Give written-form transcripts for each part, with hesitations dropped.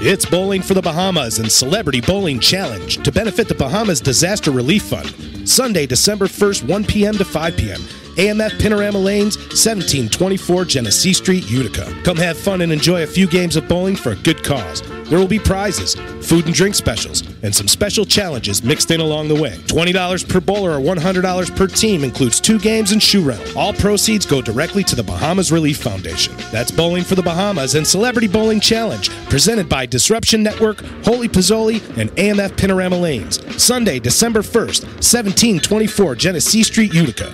It's Bowling for the Bahamas and Celebrity Bowling Challenge to benefit the Bahamas Disaster Relief Fund. Sunday, December 1st, 1 p.m. to 5 p.m. AMF Panorama Lanes, 1724 Genesee Street, Utica. Come have fun and enjoy a few games of bowling for a good cause. There will be prizes, food and drink specials, and some special challenges mixed in along the way. $20 per bowler or $100 per team includes 2 games and shoe rental. All proceeds go directly to the Bahamas Relief Foundation. That's Bowling for the Bahamas and Celebrity Bowling Challenge, presented by Disruption Network, Holy Pozzoli, and AMF Panorama Lanes. Sunday, December 1st, 1724 Genesee Street, Utica.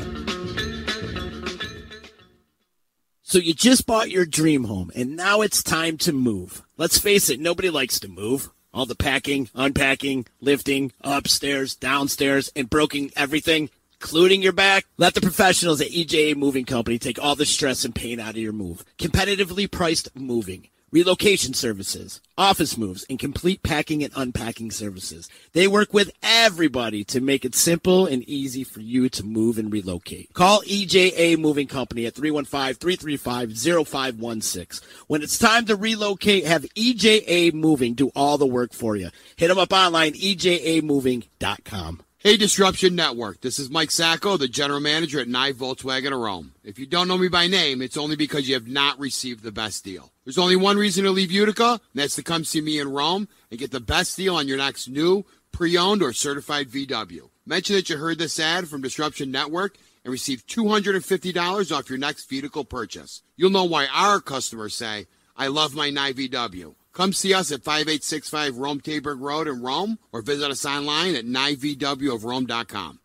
So you just bought your dream home, and now it's time to move. Let's face it, nobody likes to move. All the packing, unpacking, lifting, upstairs, downstairs, and broking everything, including your back. Let the professionals at EJA Moving Company take all the stress and pain out of your move. Competitively priced moving, relocation services, office moves, and complete packing and unpacking services. They work with everybody to make it simple and easy for you to move and relocate. Call EJA Moving Company at 315-335-0516. When it's time to relocate, have EJA Moving do all the work for you. Hit them up online, ejamoving.com. Hey, Disruption Network. This is Mike Sacco, the general manager at Nye Volkswagen of Rome. If you don't know me by name, it's only because you have not received the best deal. There's only one reason to leave Utica, and that's to come see me in Rome and get the best deal on your next new, pre-owned, or certified VW. Mention that you heard this ad from Disruption Network and receive $250 off your next vehicle purchase. You'll know why our customers say, I love my Nye VW. Come see us at 5865 Rome Taberg Road in Rome, or visit us online at NyeVWofRome.com.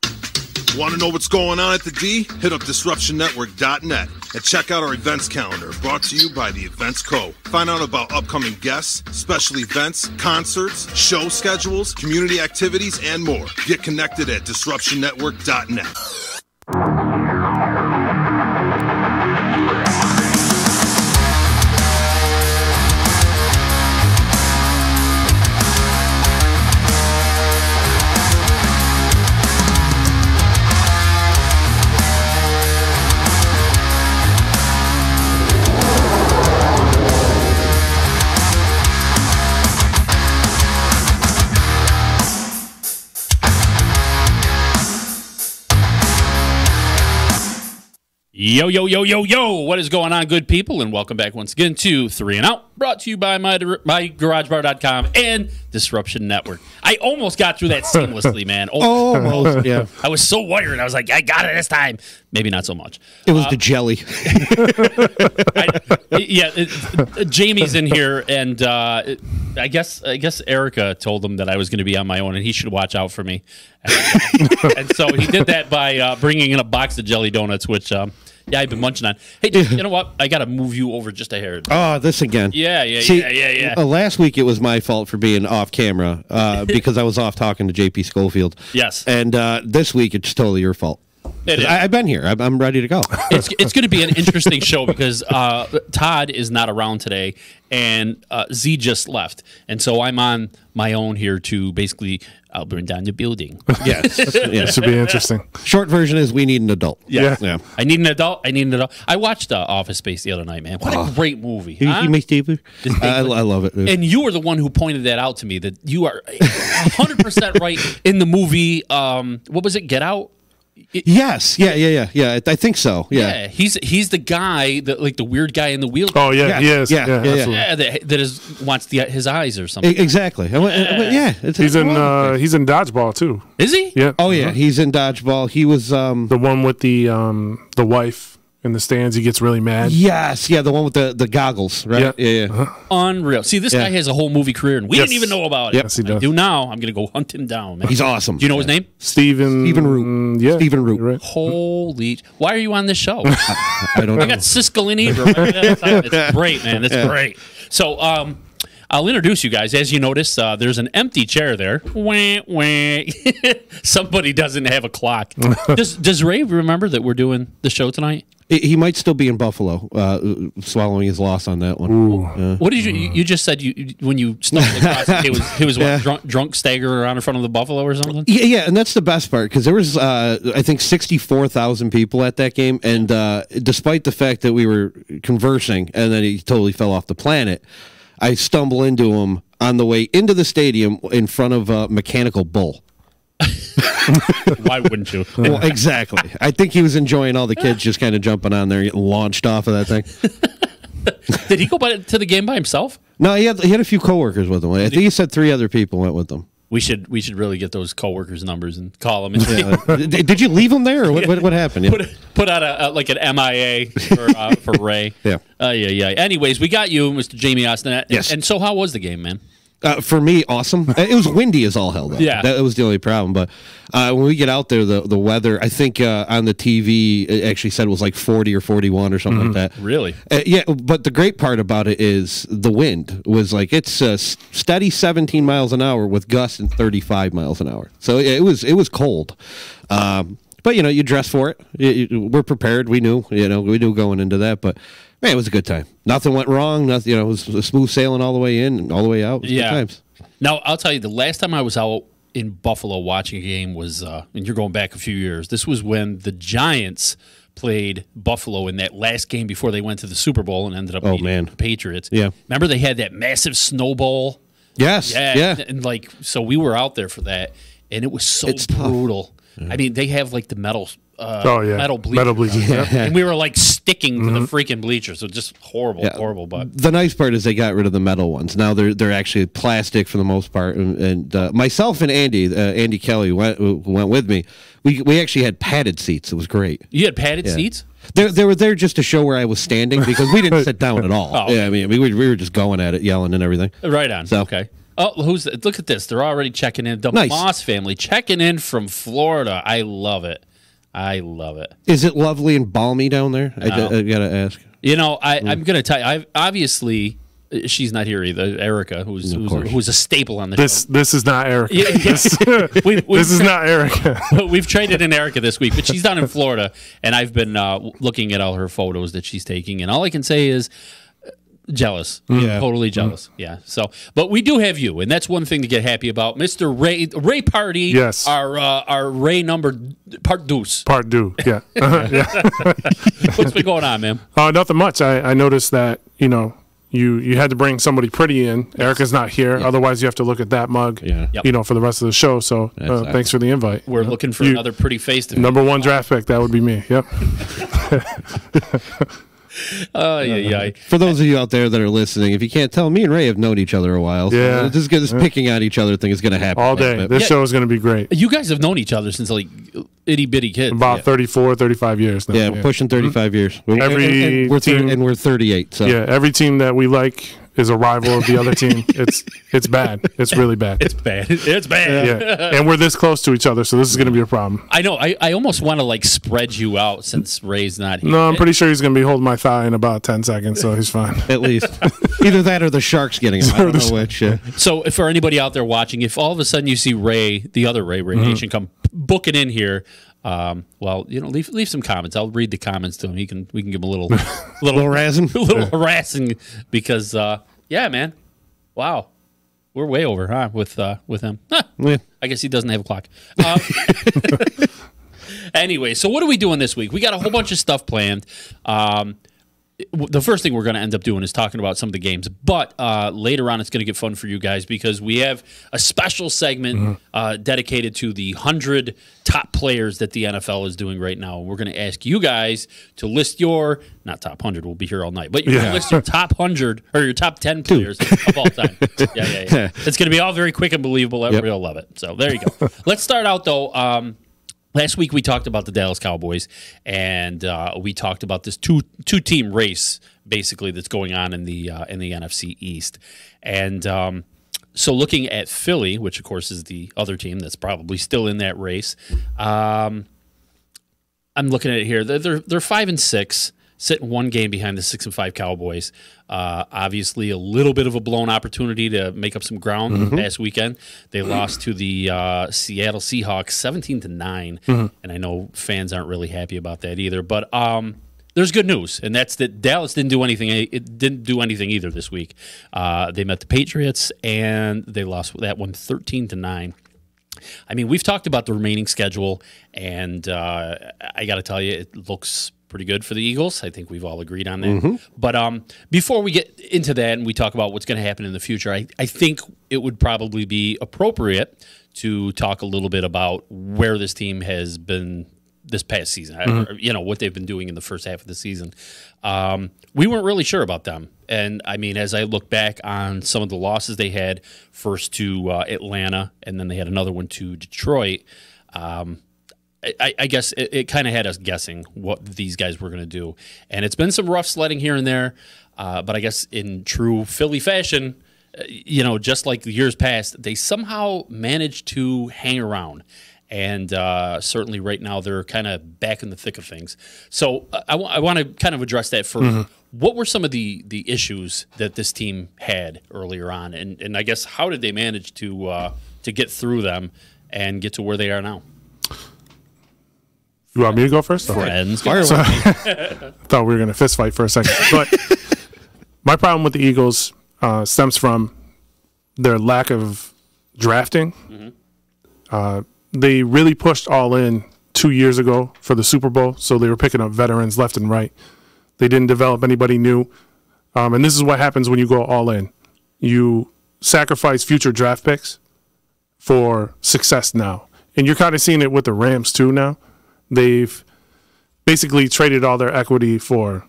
Want to know what's going on at the D? Hit up DisruptionNetwork.net and check out our events calendar, brought to you by the Events Co. Find out about upcoming guests, special events, concerts, show schedules, community activities, and more. Get connected at DisruptionNetwork.net. Yo, yo, yo, yo, yo. What is going on, good people? And welcome back once again to 3 and Out, brought to you by MyGarageBar.com and Disruption Network. I almost got through that seamlessly, man. Almost, yeah. I was so wired. I was like, I got it this time. Maybe not so much. It was the jelly. Jamie's in here, and I guess Erica told him that I was going to be on my own, and he should watch out for me. And so he did that by bringing in a box of jelly donuts, which... I've been munching on. Hey, you know what? I got to move you over just a hair. Oh, this again. Yeah. Last week it was my fault for being off camera because I was off talking to JP Schofield. Yes. And this week it's totally your fault. I've been here. I'm ready to go. It's going to be an interesting show because Todd is not around today, and Z just left. And so I'm on my own here to basically... I'll burn down the building. Yes. It should be interesting. Short version is we need an adult. Yeah. I need an adult. I watched Office Space the other night, man. What a great movie. You make Steve? I love it. Dude. And you were the one who pointed that out to me, that you are 100% right in the movie. What was it? Get Out? Yes. Yeah. I think so. Yeah. He's the guy, the weird guy in the wheelchair. Oh yeah, he is. Yeah, that wants his eyes or something. Exactly. He's in Dodgeball too. Is he? Yeah. Oh yeah, he's in Dodgeball. He was the one with the wife in the stands. He gets really mad. Yes, the one with the goggles, right? Yeah. Uh-huh. Unreal. See, this guy has a whole movie career, and we didn't even know about it. Yes, he does. I do now. I'm going to go hunt him down, man. He's awesome. Do you know his name? Stephen Root. Yeah. Stephen Root. Right. Holy. Why are you on this show? I don't know. I got Siskel and Ebert. It's great, man. It's great. So, I'll introduce you guys. As you notice, there's an empty chair there. Wah, wah. Somebody doesn't have a clock. Does Ray remember that we're doing the show tonight? He might still be in Buffalo, swallowing his loss on that one. What did you just said? When you stumbled across it, he was what, drunk staggering around in front of the Buffalo or something? Yeah, and that's the best part because there was I think 64,000 people at that game, and despite the fact that we were conversing, and then he totally fell off the planet, I stumble into him on the way into the stadium in front of a mechanical bull. Why wouldn't you? Well, exactly. I think he was enjoying all the kids just kind of jumping on there and getting launched off of that thing. Did he go to the game by himself? No, he had a few coworkers with him. I think he said 3 other people went with him. We should really get those coworkers' numbers and call them. And Did you leave him there, or what happened? Yeah. put out an MIA for Ray. Yeah. Yeah. Anyways, we got you, Mr. Jamie Austin. Yes. And so, how was the game, man? For me, awesome. It was windy as all hell, though. Yeah. That was the only problem. But when we get out there, the weather, I think on the TV, it actually said it was like 40 or 41 or something like that. Really? Yeah, but the great part about it is the wind was like it's a steady 17 miles an hour with gusts and 35 miles an hour. So it was cold. But, you dress for it. We're prepared. We knew going into that. But, man, it was a good time. Nothing went wrong. Nothing, it was smooth sailing all the way in and all the way out. It was good times. Now, I'll tell you, the last time I was out in Buffalo watching a game was, and you're going back a few years, this was when the Giants played Buffalo in that last game before they went to the Super Bowl and ended up beating the Patriots. Yeah. Remember they had that massive snowball? Yes. Yeah. And so we were out there for that, and it was so brutal. I mean, they have like the metal bleachers. Yeah. And we were like sticking to the freaking bleachers. So just horrible. But the nice part is they got rid of the metal ones. Now they're actually plastic for the most part. And myself and Andy Kelly, who went with me, we actually had padded seats. It was great. You had padded seats? They were there just to show where I was standing because we didn't sit down at all. Oh. Yeah, I mean, we were just going at it, yelling and everything. Right on. So, okay. Oh, look at this. They're already checking in. The Nice. Moss family checking in from Florida. I love it. Is it lovely and balmy down there? I gotta ask. I'm going to tell you, obviously, she's not here either. Erica, who's a staple on the show. This is not Erica. This is not Erica. We've traded in Erica this week, but she's down in Florida, and I've been looking at all her photos that she's taking, and all I can say is jealous. Yeah. Totally jealous. Yeah. So, but we do have you, and that's one thing to get happy about. Mr. Ray Party. Yes. Our Ray number part deuce. Part due. Yeah. What's been going on, man? Nothing much. I noticed that, you had to bring somebody pretty in. Yes. Erica's not here. Yeah. Otherwise, you have to look at that mug, for the rest of the show. So thanks for the invite. We're looking for another pretty face to number 1 draft pick. That would be me. Yep. For those of you out there that are listening, if you can't tell, me and Ray have known each other a while. So this picking at each other thing is going to happen all day. This show is going to be great. You guys have known each other since like itty bitty kids. About 34, 35 years now. Yeah, pushing 35 years. Every and we're 38. So every team that we like is a rival of the other team. It's bad. It's really bad. It's bad. It's bad. Yeah. And we're this close to each other, so this is going to be a problem. I know. I almost want to spread you out since Ray's not here. No, I'm pretty sure he's going to be holding my thigh in about 10 seconds, so he's fine. At least. Either that or the Shark's getting him. I don't know which. So for anybody out there watching, if all of a sudden you see Ray, the other Ray Nation, come booking in here, leave some comments. I'll read the comments to him. We can give him a little harassing because man, wow, we're way over, huh? With him. Yeah. I guess he doesn't have a clock. Anyway, so what are we doing this week? We got a whole bunch of stuff planned. The first thing we're going to end up doing is talking about some of the games, but later on it's going to get fun for you guys because we have a special segment dedicated to the 100 top players that the NFL is doing right now. We're going to ask you guys to list your, not top 100, we'll be here all night, but you're going to list your top 100 or your top 10 players of all time. Yeah. It's going to be all very quick and believable. Everybody will love it. So there you go. Let's start out though. Last week we talked about the Dallas Cowboys, and we talked about this two-team race basically that's going on in the NFC East. And so looking at Philly, which of course is the other team that's probably still in that race, I'm looking at it here. They're 5-6. Sitting one game behind the 6-5 Cowboys. Obviously, a little bit of a blown opportunity to make up some ground last weekend. They lost to the Seattle Seahawks 17-9, and I know fans aren't really happy about that either. But there's good news, and that's that Dallas didn't do anything. It didn't do anything either this week. They met the Patriots, and they lost that one 13-9. I mean, we've talked about the remaining schedule, and I got to tell you, it looks pretty good for the Eagles. I think we've all agreed on that. But before we get into that and we talk about what's going to happen in the future, I think it would probably be appropriate to talk a little bit about where this team has been this past season, what they've been doing in the first half of the season. We weren't really sure about them. And, I mean, as I look back on some of the losses they had, first to Atlanta, and then they had another one to Detroit, I guess it kind of had us guessing what these guys were going to do. And it's been some rough sledding here and there, but I guess in true Philly fashion, just like the years past, they somehow managed to hang around. And certainly right now they're kind of back in the thick of things. So I want to kind of address that first. What were some of the issues that this team had earlier on? And I guess how did they manage to get through them and get to where they are now? You want me to go first? Friends. I thought we were going to fist fight for a second. But my problem with the Eagles stems from their lack of drafting. They really pushed all in 2 years ago for the Super Bowl, so they were picking up veterans left and right. They didn't develop anybody new. And this is what happens when you go all in. You sacrifice future draft picks for success now. And you're kind of seeing it with the Rams too now. They've basically traded all their equity for,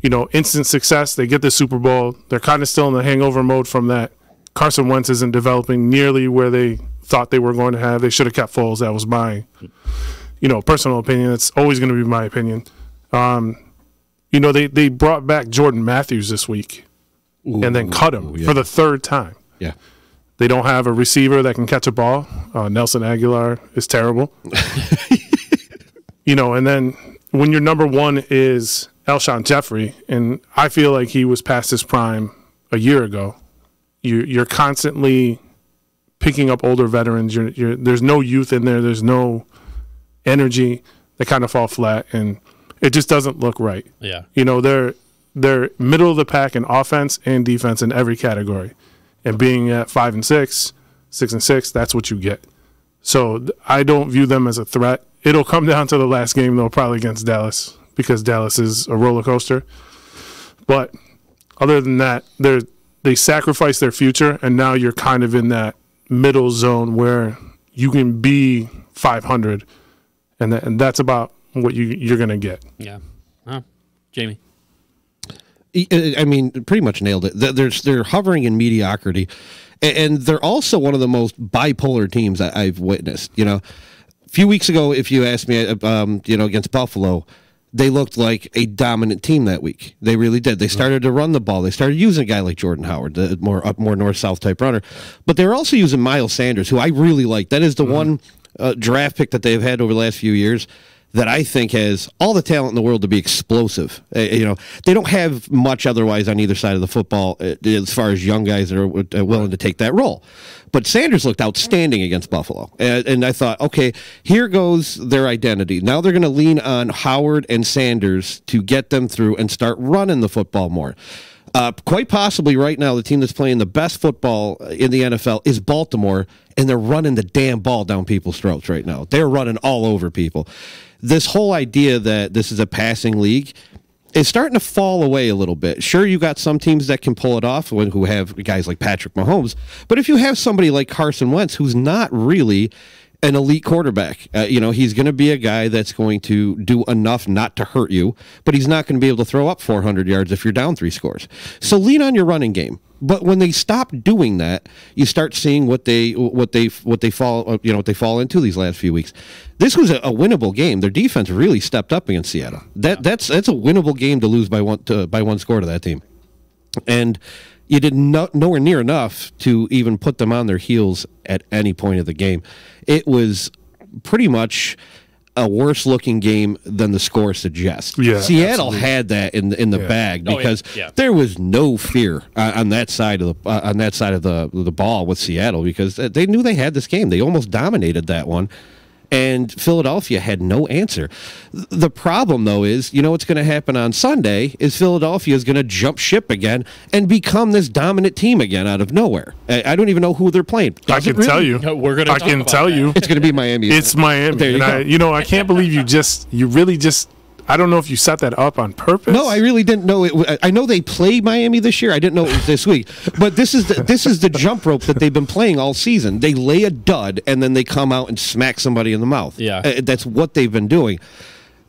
instant success. They get the Super Bowl. They're kind of still in the hangover mode from that. Carson Wentz isn't developing nearly where they thought they were going to have. They should have kept Foles. That was my, personal opinion. It's always going to be my opinion. They brought back Jordan Matthews this week and then cut him for the third time. Yeah. They don't have a receiver that can catch a ball. Nelson Aguilar is terrible. And then when your number one is Alshon Jeffrey, and I feel like he was past his prime a year ago, you're constantly picking up older veterans. There's no youth in there. There's no energy. They kind of fall flat, and it just doesn't look right. Yeah. They're middle of the pack in offense and defense in every category. And being at 5-6, 6-6, that's what you get. So I don't view them as a threat. It'll come down to the last game, though, probably against Dallas, because Dallas is a roller coaster. But other than that, they sacrifice their future, and now you're kind of in that middle zone where you can be 500, and that's about what you're going to get. Yeah. Jamie? I mean, pretty much nailed it. They're hovering in mediocrity, and they're also one of the most bipolar teams I've witnessed. A few weeks ago, if you asked me, against Buffalo, they looked like a dominant team that week. They really did. They started to run the ball. They started using a guy like Jordan Howard, the more north-south type runner. But they were also using Miles Sanders, who I really like. That is the one draft pick that they've had over the last few years that I think has all the talent in the world to be explosive. They don't have much otherwise on either side of the football as far as young guys that are willing to take that role. But Sanders looked outstanding against Buffalo. And I thought, okay, here goes their identity. Now they're going to lean on Howard and Sanders to get them through and start running the football more. Quite possibly right now, the team that's playing the best football in the NFL is Baltimore, and they're running the damn ball down people's throats right now. They're running all over people. This whole idea that this is a passing league is starting to fall away a little bit. Sure, you got some teams that can pull it off who have guys like Patrick Mahomes, but if you have somebody like Carson Wentz, who's not really an elite quarterback, he's going to be a guy that's going to do enough not to hurt you, but he's not going to be able to throw up 400 yards if you're down 3 scores. So lean on your running game. But when they stop doing that, you start seeing what they fall into these last few weeks. This was a winnable game. Their defense really stepped up against Seattle. That's a winnable game to lose by one score to that team, and you did nowhere near enough to even put them on their heels at any point of the game. It was pretty much a worse looking game than the score suggests. Yeah, Seattle absolutely. had that in the bag because there was no fear on that side of the ball with Seattle because they knew they had this game. They almost dominated that one. And Philadelphia had no answer. The problem, though, is, what's going to happen on Sunday is Philadelphia is going to jump ship again and become this dominant team again out of nowhere. I don't even know who they're playing. I can tell you. We're going to tell you. It's going to be Miami. It's Miami. There you go. I can't believe you really just I don't know if you set that up on purpose. No, I really didn't know it. I know they play Miami this year. I didn't know it was this week. But this is the jump rope that they've been playing all season. They lay a dud and then they come out and smack somebody in the mouth. Yeah. That's what they've been doing.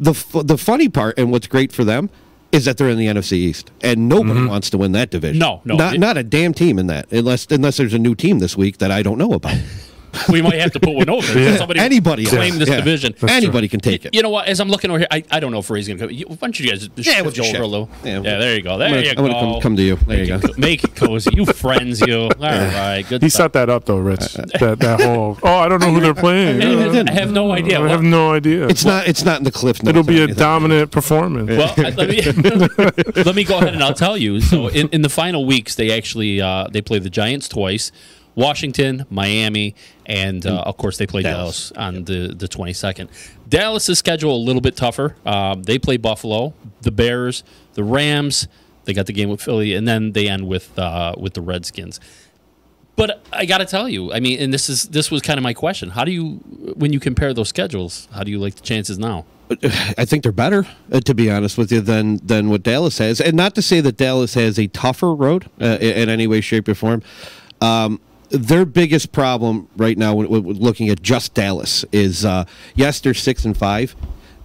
The funny part and what's great for them is that they're in the NFC East, and nobody wants to win that division. No. Not a damn team in that, unless there's a new team this week that I don't know about. We might have to put one over. Somebody Anybody claim else. this Yeah. division. Anybody can take it. You know what? As I'm looking over here, I don't know if Ray's going to come. Why don't you guys Yeah, we'll shift just over a little? shift. Yeah, there you go. There you I'm go. going to come to you. There you go. Make it cozy. You friends, you. All right, good He stuff. set that up though, Rich. That whole. Oh, I don't know who they're playing. I have no idea. I have no idea. It's not in the cliff notes. It'll be or a anything. dominant performance. Well, let me go ahead and I'll tell you. So in the final weeks, they actually they play the Giants twice, Washington, Miami, and of course they play Dallas on the 22nd. Dallas' schedule a little bit tougher. They play Buffalo, the Bears, the Rams. They got the game with Philly, and then they end with the Redskins. But I got to tell you, I mean, and this was kind of my question. How do you, when you compare those schedules, how do you like the chances now? I think they're better, to be honest with you, than what Dallas has. And not to say that Dallas has a tougher road in any way, shape, or form. Their biggest problem right now, when looking at just Dallas, is yes, they're 6-5.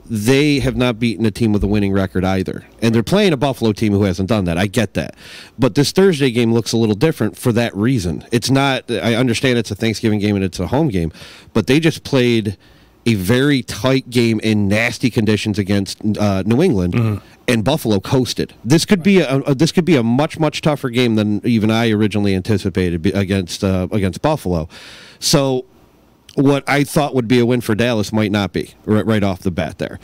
They have not beaten a team with a winning record either. And they're playing a Buffalo team who hasn't done that. I get that. But this Thursday game looks a little different for that reason. It's not, I understand it's a Thanksgiving game and it's a home game, but they just played a very tight game in nasty conditions against New England, and Buffalo coasted. This could be a much tougher game than even I originally anticipated against Buffalo. So what I thought would be a win for Dallas might not be right off the bat there.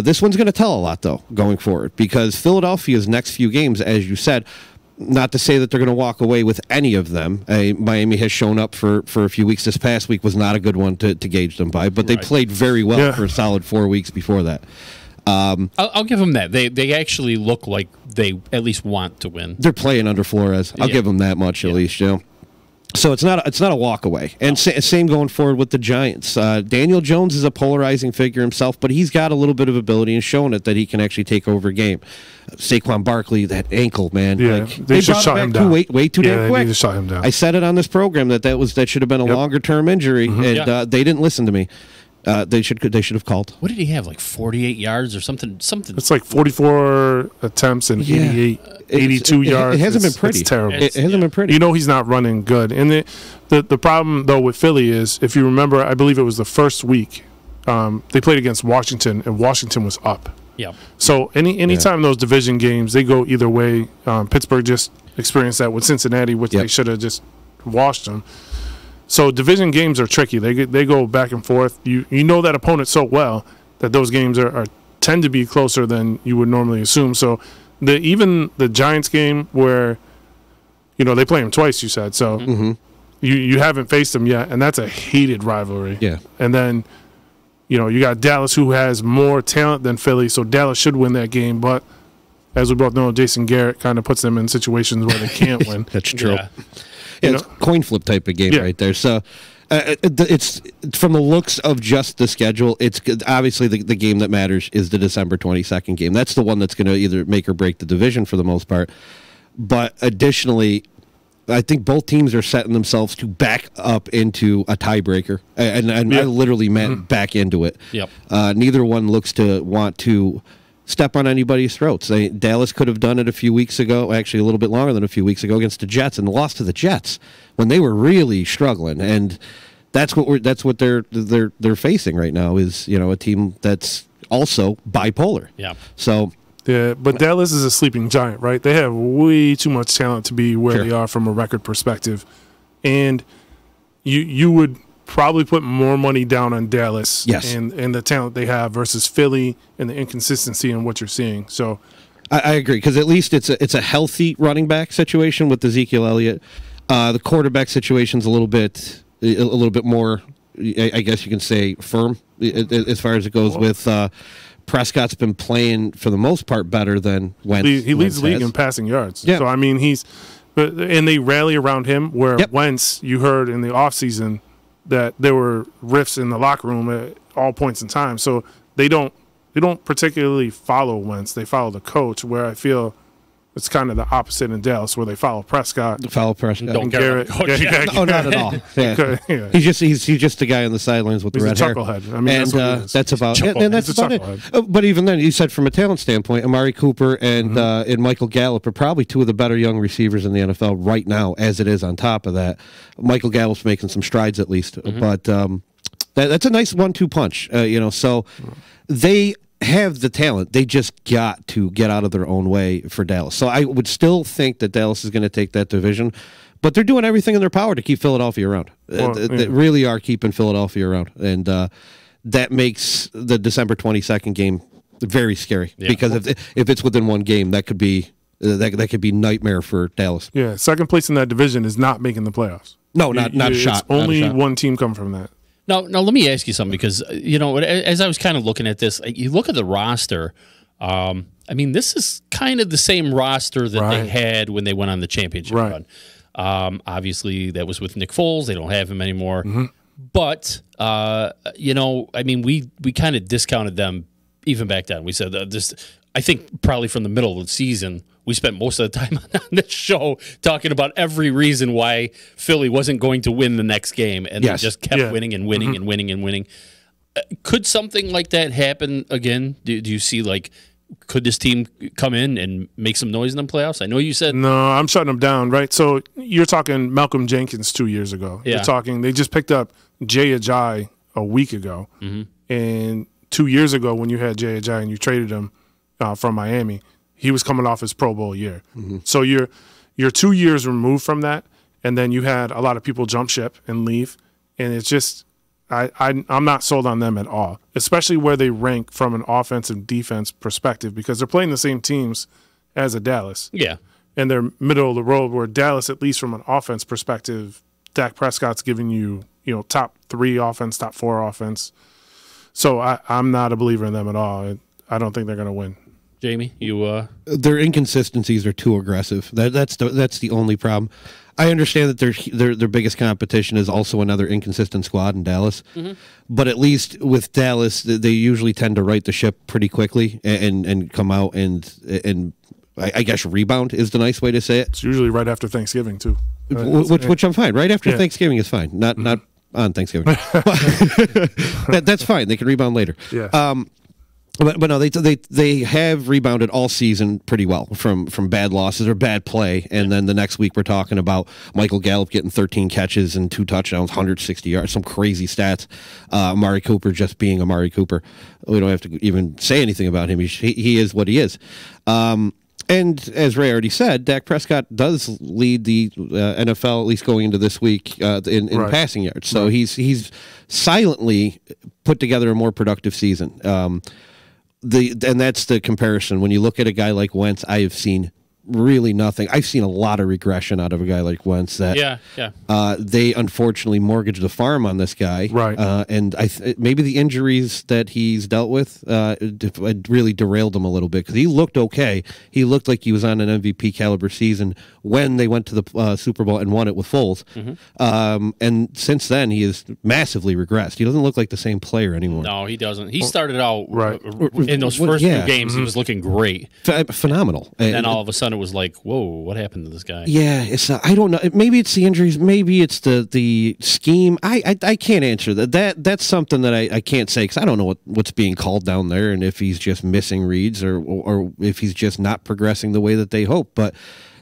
This one's going to tell a lot, though, going forward, because Philadelphia's next few games, as you said, not to say that they're going to walk away with any of them. Miami has shown up for a few weeks. This past week was not a good one to gauge them by, but they played very well for a solid 4 weeks before that. I'll give them that. They actually look like they at least want to win. They're playing under Flores. I'll give them that much at least, you know. So it's not a walk away. And same going forward with the Giants. Daniel Jones is a polarizing figure himself, but he's got a little bit of ability and shown it that he can actually take over a game. Saquon Barkley, that ankle, man. Yeah, they should shut him down. Way too damn quick. They need to shut him down. I said it on this program that should have been a longer term injury, and they didn't listen to me. They should have called. What did he have? Like 48 yards or something? It's like 44 attempts and 82 yards. It hasn't been pretty. It's terrible. It hasn't been pretty. You know he's not running good. And the problem, though, with Philly is, if you remember, I believe it was the first week, they played against Washington, and Washington was up. Yeah. So anytime those division games, they go either way. Pittsburgh just experienced that with Cincinnati, which they should have just washed them. So division games are tricky. They go back and forth. You know that opponent so well that those games are tend to be closer than you would normally assume. So even the Giants game where, you know, they play them twice, you said. So you haven't faced them yet, and that's a hated rivalry. Yeah. And then, you know, you got Dallas, who has more talent than Philly, so Dallas should win that game. But as we both know, Jason Garrett kind of puts them in situations where they can't win. That's true. Yeah. It's a coin flip type of game right there. So it's from the looks of just the schedule, it's obviously the game that matters is the December 22nd game. That's the one that's going to either make or break the division for the most part. But additionally, I think both teams are setting themselves to back up into a tiebreaker. And I literally meant back into it. Yep. Neither one looks to want to step on anybody's throats. Dallas could have done it a few weeks ago, actually a little bit longer than a few weeks ago, against the Jets, and lost to the Jets when they were really struggling. And that's what they're facing right now is, you know, a team that's also bipolar. Yeah. So yeah, but Dallas is a sleeping giant, right? They have way too much talent to be where they are from a record perspective, and you would probably put more money down on Dallas and the talent they have versus Philly and the inconsistency in what you're seeing. So I agree, because at least it's a healthy running back situation with Ezekiel Elliott. The quarterback situation's a little bit more, I guess you can say, firm as far as it goes with Prescott's been playing for the most part better than Wentz. He leads the league in passing yards. Yeah. So I mean and they rally around him, where Wentz, you heard in the offseason that there were rifts in the locker room at all points in time. So they don't they don't particularly follow Wentz. They follow the coach, where I feel it's kind of the opposite in Dallas, where they follow Prescott. Follow Prescott. Don't care about the coach. Yeah. No, not at all. Yeah. Yeah. He's just the guy on the sidelines with He's the a red hair. chucklehead. I mean, And that's what he is. that's about Chucklehead. and that's He's a about it. chucklehead. But even then, you said from a talent standpoint, Amari Cooper and Michael Gallup are probably two of the better young receivers in the NFL right now. As it is, on top of that, Michael Gallup's making some strides at least. But that's a nice 1-2 punch. So they have the talent. They just got to get out of their own way for Dallas. So I would still think that Dallas is going to take that division, but they're doing everything in their power to keep Philadelphia around. They really are keeping Philadelphia around, and that makes the December 22nd game very scary because if it's within one game, that could be that could be nightmare for Dallas. Yeah, second place in that division is not making the playoffs. No, not a shot. It's only not a shot. one team come from that. Now, let me ask you something, because as I was kind of looking at this, you look at the roster. I mean, this is kind of the same roster that they had when they went on the championship run. Obviously, that was with Nick Foles. They don't have him anymore. But I mean, we kind of discounted them even back then. We said this. I think probably from the middle of the season, we spent most of the time on this show talking about every reason why Philly wasn't going to win the next game, and they just kept winning and winning and winning and winning. Could something like that happen again? Do you see, could this team come in and make some noise in the playoffs? I know you said no. I'm shutting them down, right? So you're talking Malcolm Jenkins 2 years ago. Yeah. You're talking. They just picked up Jay Ajayi a week ago, and 2 years ago when you had Jay Ajayi and you traded him from Miami, he was coming off his Pro Bowl year. So you're 2 years removed from that, and then you had a lot of people jump ship and leave, and it's just I'm not sold on them at all, especially where they rank from an offensive defense perspective, because they're playing the same teams as a Dallas. Yeah. And they're middle of the road, where Dallas, at least from an offense perspective, Dak Prescott's giving you top 3 offense, top 4 offense. So I'm not a believer in them at all. I don't think they're going to win. Jamie, their inconsistencies are too aggressive. That's the only problem. I understand that their biggest competition is also another inconsistent squad in Dallas, but at least with Dallas, they usually tend to right the ship pretty quickly and come out and I guess rebound is the nice way to say it. It's usually right after Thanksgiving too, which I'm fine. Right after Thanksgiving is fine. Not on Thanksgiving. That's fine. They can rebound later. Yeah. But no, they have rebounded all season pretty well from bad losses or bad play, and then the next week we're talking about Michael Gallup getting 13 catches and 2 touchdowns, 160 yards, some crazy stats. Amari Cooper just being Amari Cooper. We don't have to even say anything about him. He is what he is. And as Ray already said, Dak Prescott does lead the NFL, at least going into this week, in passing yards. So he's silently put together a more productive season. And that's the comparison. When you look at a guy like Wentz, I have seen really nothing. I've seen a lot of regression out of a guy like Wentz. That they unfortunately mortgaged the farm on this guy, right? And maybe the injuries that he's dealt with really derailed him a little bit, because he looked okay. He looked like he was on an MVP caliber season when they went to the Super Bowl and won it with Foles. And since then, he has massively regressed. He doesn't look like the same player anymore. No, he doesn't. He started out in those first few games. He was looking great, phenomenal. And then all of a sudden, it was like, whoa, what happened to this guy? Yeah, it's I don't know. Maybe it's the injuries. Maybe it's the scheme. I can't answer that. That's something that I can't say, because I don't know what's being called down there, and if he's just missing reads or if he's just not progressing the way that they hope. But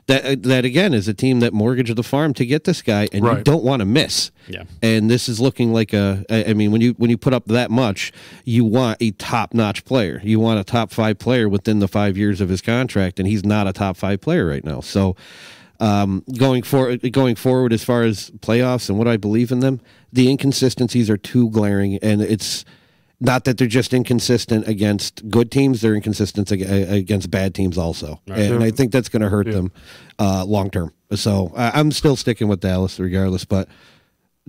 that again is a team that mortgaged the farm to get this guy, and you don't want to miss. Yeah. And this is looking like I mean, when you put up that much, you want a top-notch player. You want a top 5 player within the 5 years of his contract, and he's not a top 5 player right now. So going forward as far as playoffs and what I believe in them, the inconsistencies are too glaring, and it's not that they're just inconsistent against good teams; they're inconsistent against bad teams also, and I think that's going to hurt them long term. So I'm still sticking with Dallas regardless, but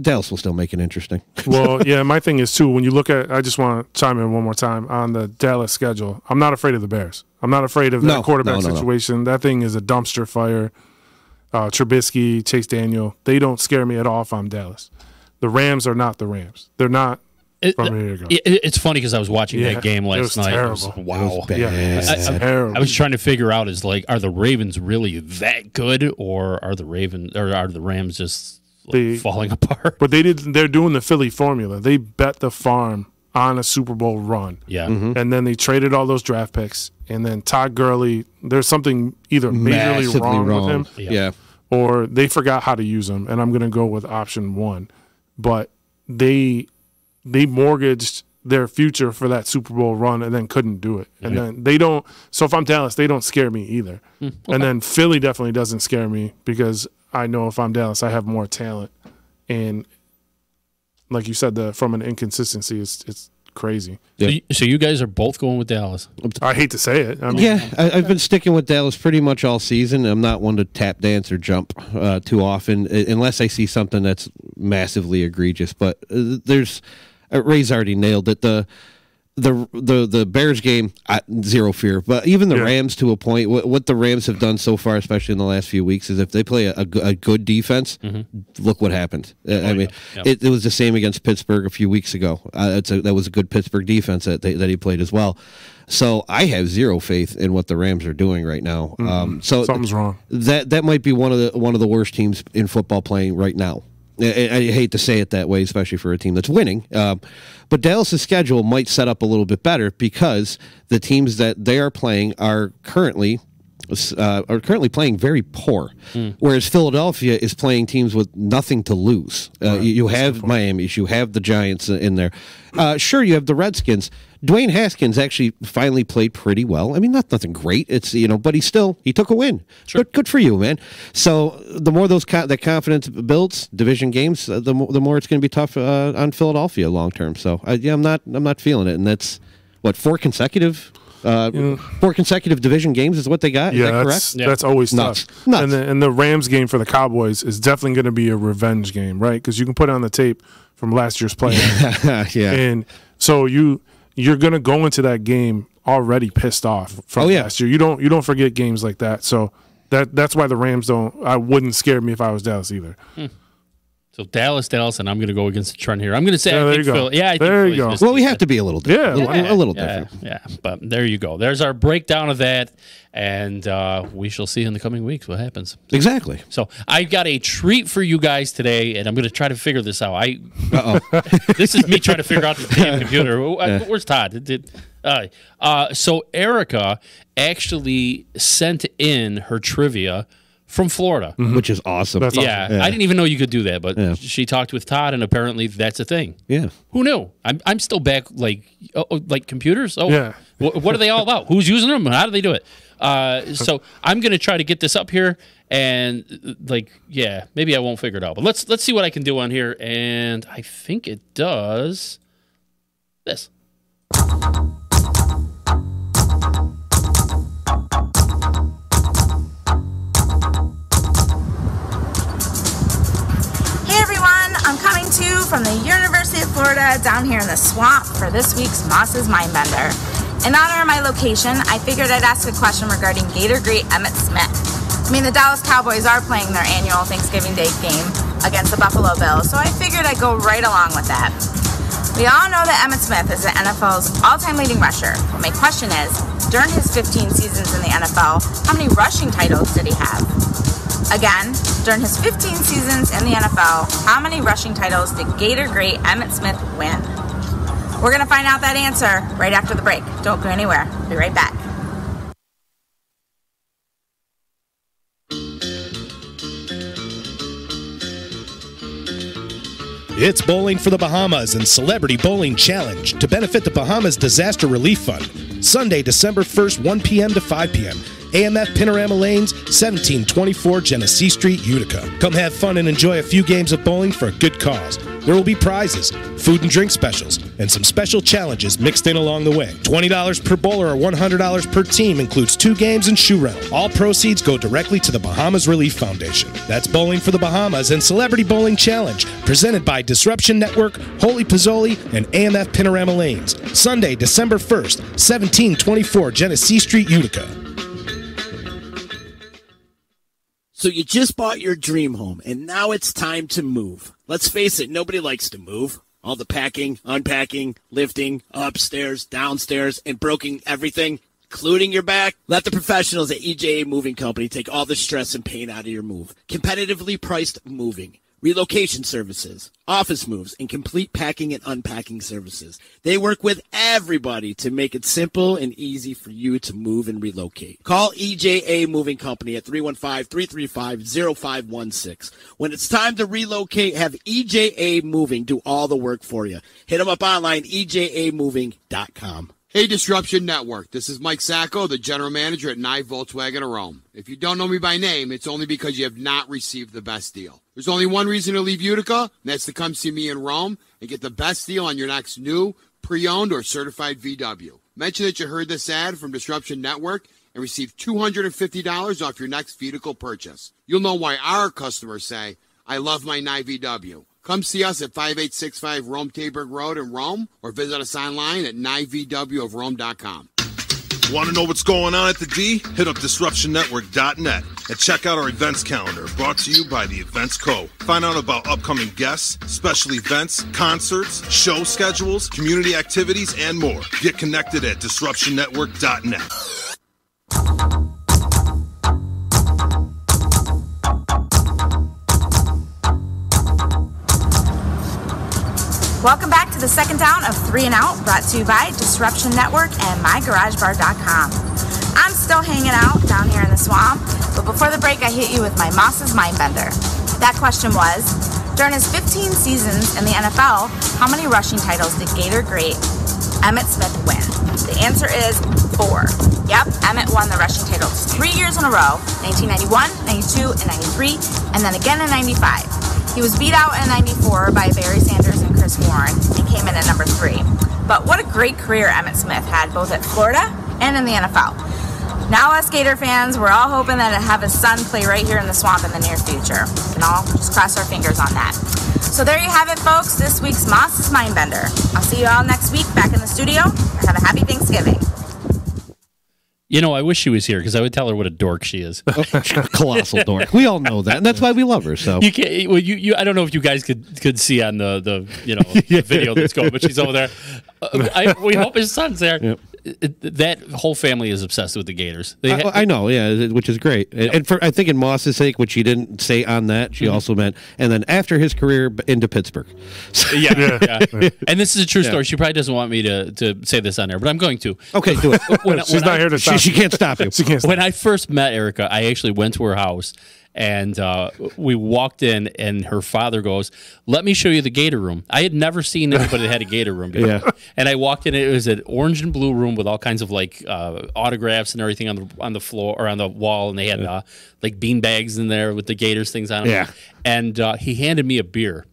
Dallas will still make it interesting. Well, yeah, my thing is too, when you look at, I just want to chime in one more time on the Dallas schedule. I'm not afraid of the Bears. I'm not afraid of that quarterback situation. That thing is a dumpster fire. Trubisky, Chase Daniel, they don't scare me at all if I'm Dallas. The Rams are not the Rams. They're not from a year ago. It's funny because I was watching that game it last was night. terrible. Wow. It was bad. Terrible. I was trying to figure out are the Ravens really that good, or are the Rams just falling apart? But they're doing the Philly formula. They bet the farm on a Super Bowl run. Yeah. Mm-hmm. And then they traded all those draft picks. And then Todd Gurley, there's something either majorly Massively wrong with him, Yeah. or they forgot how to use him. And I'm going to go with option one. But they mortgaged their future for that Super Bowl run and then couldn't do it. And then they don't. So if I'm Dallas, they don't scare me either. Okay. And then Philly definitely doesn't scare me because I know if I'm Dallas, I have more talent. And like you said, from an inconsistency, it's crazy. So you guys are both going with Dallas. I hate to say it. I mean, Yeah, I've been sticking with Dallas pretty much all season. I'm not one to tap dance or jump too often, unless I see something that's massively egregious. But Ray's already nailed it. The Bears game, zero fear. But even the Rams, to a point, what the Rams have done so far, especially in the last few weeks, is if they play a good defense, look what happened. I mean, it was the same against Pittsburgh a few weeks ago. That was a good Pittsburgh defense that he played as well. So I have zero faith in what the Rams are doing right now. So something's wrong. That might be one of the worst teams in football playing right now. I hate to say it that way, especially for a team that's winning. But Dallas' schedule might set up a little bit better because the teams that they are playing are currently playing very poor, whereas Philadelphia is playing teams with nothing to lose. You have Miami, you have the Giants in there. Sure, you have the Redskins. Dwayne Haskins actually finally played pretty well. I mean, nothing great. It's but he took a win. Sure. Good for you, man. So the more that confidence builds, division games, the more it's going to be tough on Philadelphia long term. So I'm not feeling it, and that's what 4 consecutive division games is what they got. Is that correct? That's always Nuts. tough. Nuts. And the Rams game for the Cowboys is definitely going to be a revenge game, right? Because you can put it on the tape from last year's play. Yeah. And so you're going to go into that game already pissed off from last year. You don't forget games like that. So that's why the Rams wouldn't scare me if I was Dallas either. So Dallas, and I'm going to go against the trend here. I'm going to say there you go. Philly. Yeah, I think there you Philly's go. Well, we have to be a little different. A little different. Yeah, but there you go. There's our breakdown of that, and we shall see in the coming weeks what happens. Exactly. So I've got a treat for you guys today, and I'm going to try to figure this out. This is me trying to figure out the damn computer. Where's Todd? So Erica actually sent in her trivia from Florida, which is awesome. That's awesome. Yeah, I didn't even know you could do that, but she talked with Todd, and apparently that's a thing. Yeah. Who knew? I'm still back like computers. Oh, yeah. What are they all about? Who's using them? How do they do it? So I'm gonna try to get this up here, and maybe I won't figure it out, but let's see what I can do on here, and I think it does this. I'm coming to you from the University of Florida down here in the swamp for this week's Moss's Mindbender. In honor of my location, I figured I'd ask a question regarding Gator great Emmitt Smith. I mean, the Dallas Cowboys are playing their annual Thanksgiving Day game against the Buffalo Bills, so I figured I'd go right along with that. We all know that Emmitt Smith is the NFL's all-time leading rusher, but my question is, during his 15 seasons in the NFL, how many rushing titles did he have? Again, during his 15 seasons in the NFL, how many rushing titles did Gator great Emmitt Smith win? We're going to find out that answer right after the break. Don't go anywhere. Be right back. It's Bowling for the Bahamas and Celebrity Bowling Challenge to benefit the Bahamas Disaster Relief Fund. Sunday, December 1st, 1 p.m. to 5 p.m. AMF Panorama Lanes, 1724 Genesee Street, Utica. Come have fun and enjoy a few games of bowling for a good cause. There will be prizes, food and drink specials, and some special challenges mixed in along the way. $20 per bowler or $100 per team includes 2 games and shoe rental. All proceeds go directly to the Bahamas Relief Foundation. That's Bowling for the Bahamas and Celebrity Bowling Challenge, presented by Disruption Network, Holy Pozzoli, and AMF Panorama Lanes. Sunday, December 1st, 1724 Genesee Street, Utica. So you just bought your dream home, and now it's time to move. Let's face it, nobody likes to move. All the packing, unpacking, lifting, upstairs, downstairs, and broking everything, including your back? Let the professionals at EJA Moving Company take all the stress and pain out of your move. Competitively priced moving, relocation services, office moves, and complete packing and unpacking services. They work with everybody to make it simple and easy for you to move and relocate. Call EJA Moving Company at 315-335-0516. When it's time to relocate, have EJA Moving do all the work for you. Hit them up online, ejamoving.com. Hey, Disruption Network. This is Mike Sacco, the general manager at Nye Volkswagen of Rome. If you don't know me by name, it's only because you have not received the best deal. There's only one reason to leave Utica, and that's to come see me in Rome and get the best deal on your next new, pre-owned, or certified VW. Mention that you heard this ad from Disruption Network and receive $250 off your next vehicle purchase. You'll know why our customers say, I love my Nye VW. Come see us at 5865 Rome Taberg Road in Rome, or visit us online at nyvwofrome.com. Want to know what's going on at the D? Hit up DisruptionNetwork.net and check out our events calendar, brought to you by the Events Co. Find out about upcoming guests, special events, concerts, show schedules, community activities, and more. Get connected at DisruptionNetwork.net. Welcome back to the second down of 3 and Out, brought to you by Disruption Network and MyGarageBar.com. I'm still hanging out down here in the swamp, but before the break, I hit you with my Moss's Mindbender. That question was, during his 15 seasons in the NFL, how many rushing titles did Gator great Emmitt Smith win? The answer is 4. Yep, Emmitt won the rushing titles 3 years in a row, 1991, 92, and 93, and then again in 95. He was beat out in 94 by Barry Sanders and Chris Warren and came in at number 3. But what a great career Emmitt Smith had, both at Florida and in the NFL. Now us Gator fans, we're all hoping that to have his son play right here in the swamp in the near future. And I'll just cross our fingers on that. So there you have it, folks. This week's Moss's Mindbender. I'll see you all next week back in the studio. Have a happy Thanksgiving. You know, I wish she was here because I would tell her what a dork she is. Colossal dork. We all know that, and that's why we love her. So You can't. Well, you. I don't know if you guys could see on the the video that's going, but she's over there. We hope his son's there. Yep. That whole family is obsessed with the Gators. I know, yeah, which is great. And for I think in Moss's sake, which she didn't say on that, she also meant, and then after his career into Pittsburgh. So, yeah. And this is a true story. She probably doesn't want me to say this on there, but I'm going to. Okay, do it. She's not here to stop. She can't stop you. She can't stop. When I first met Erica, I actually went to her house. And we walked in, and her father goes, "Let me show you the Gator room." I had never seen anybody that had a Gator room before. Yeah. And I walked in, it was an orange and blue room with all kinds of like autographs and everything on the floor or on the wall, and they had like bean bags in there with the Gators things on them. Yeah. And he handed me a beer.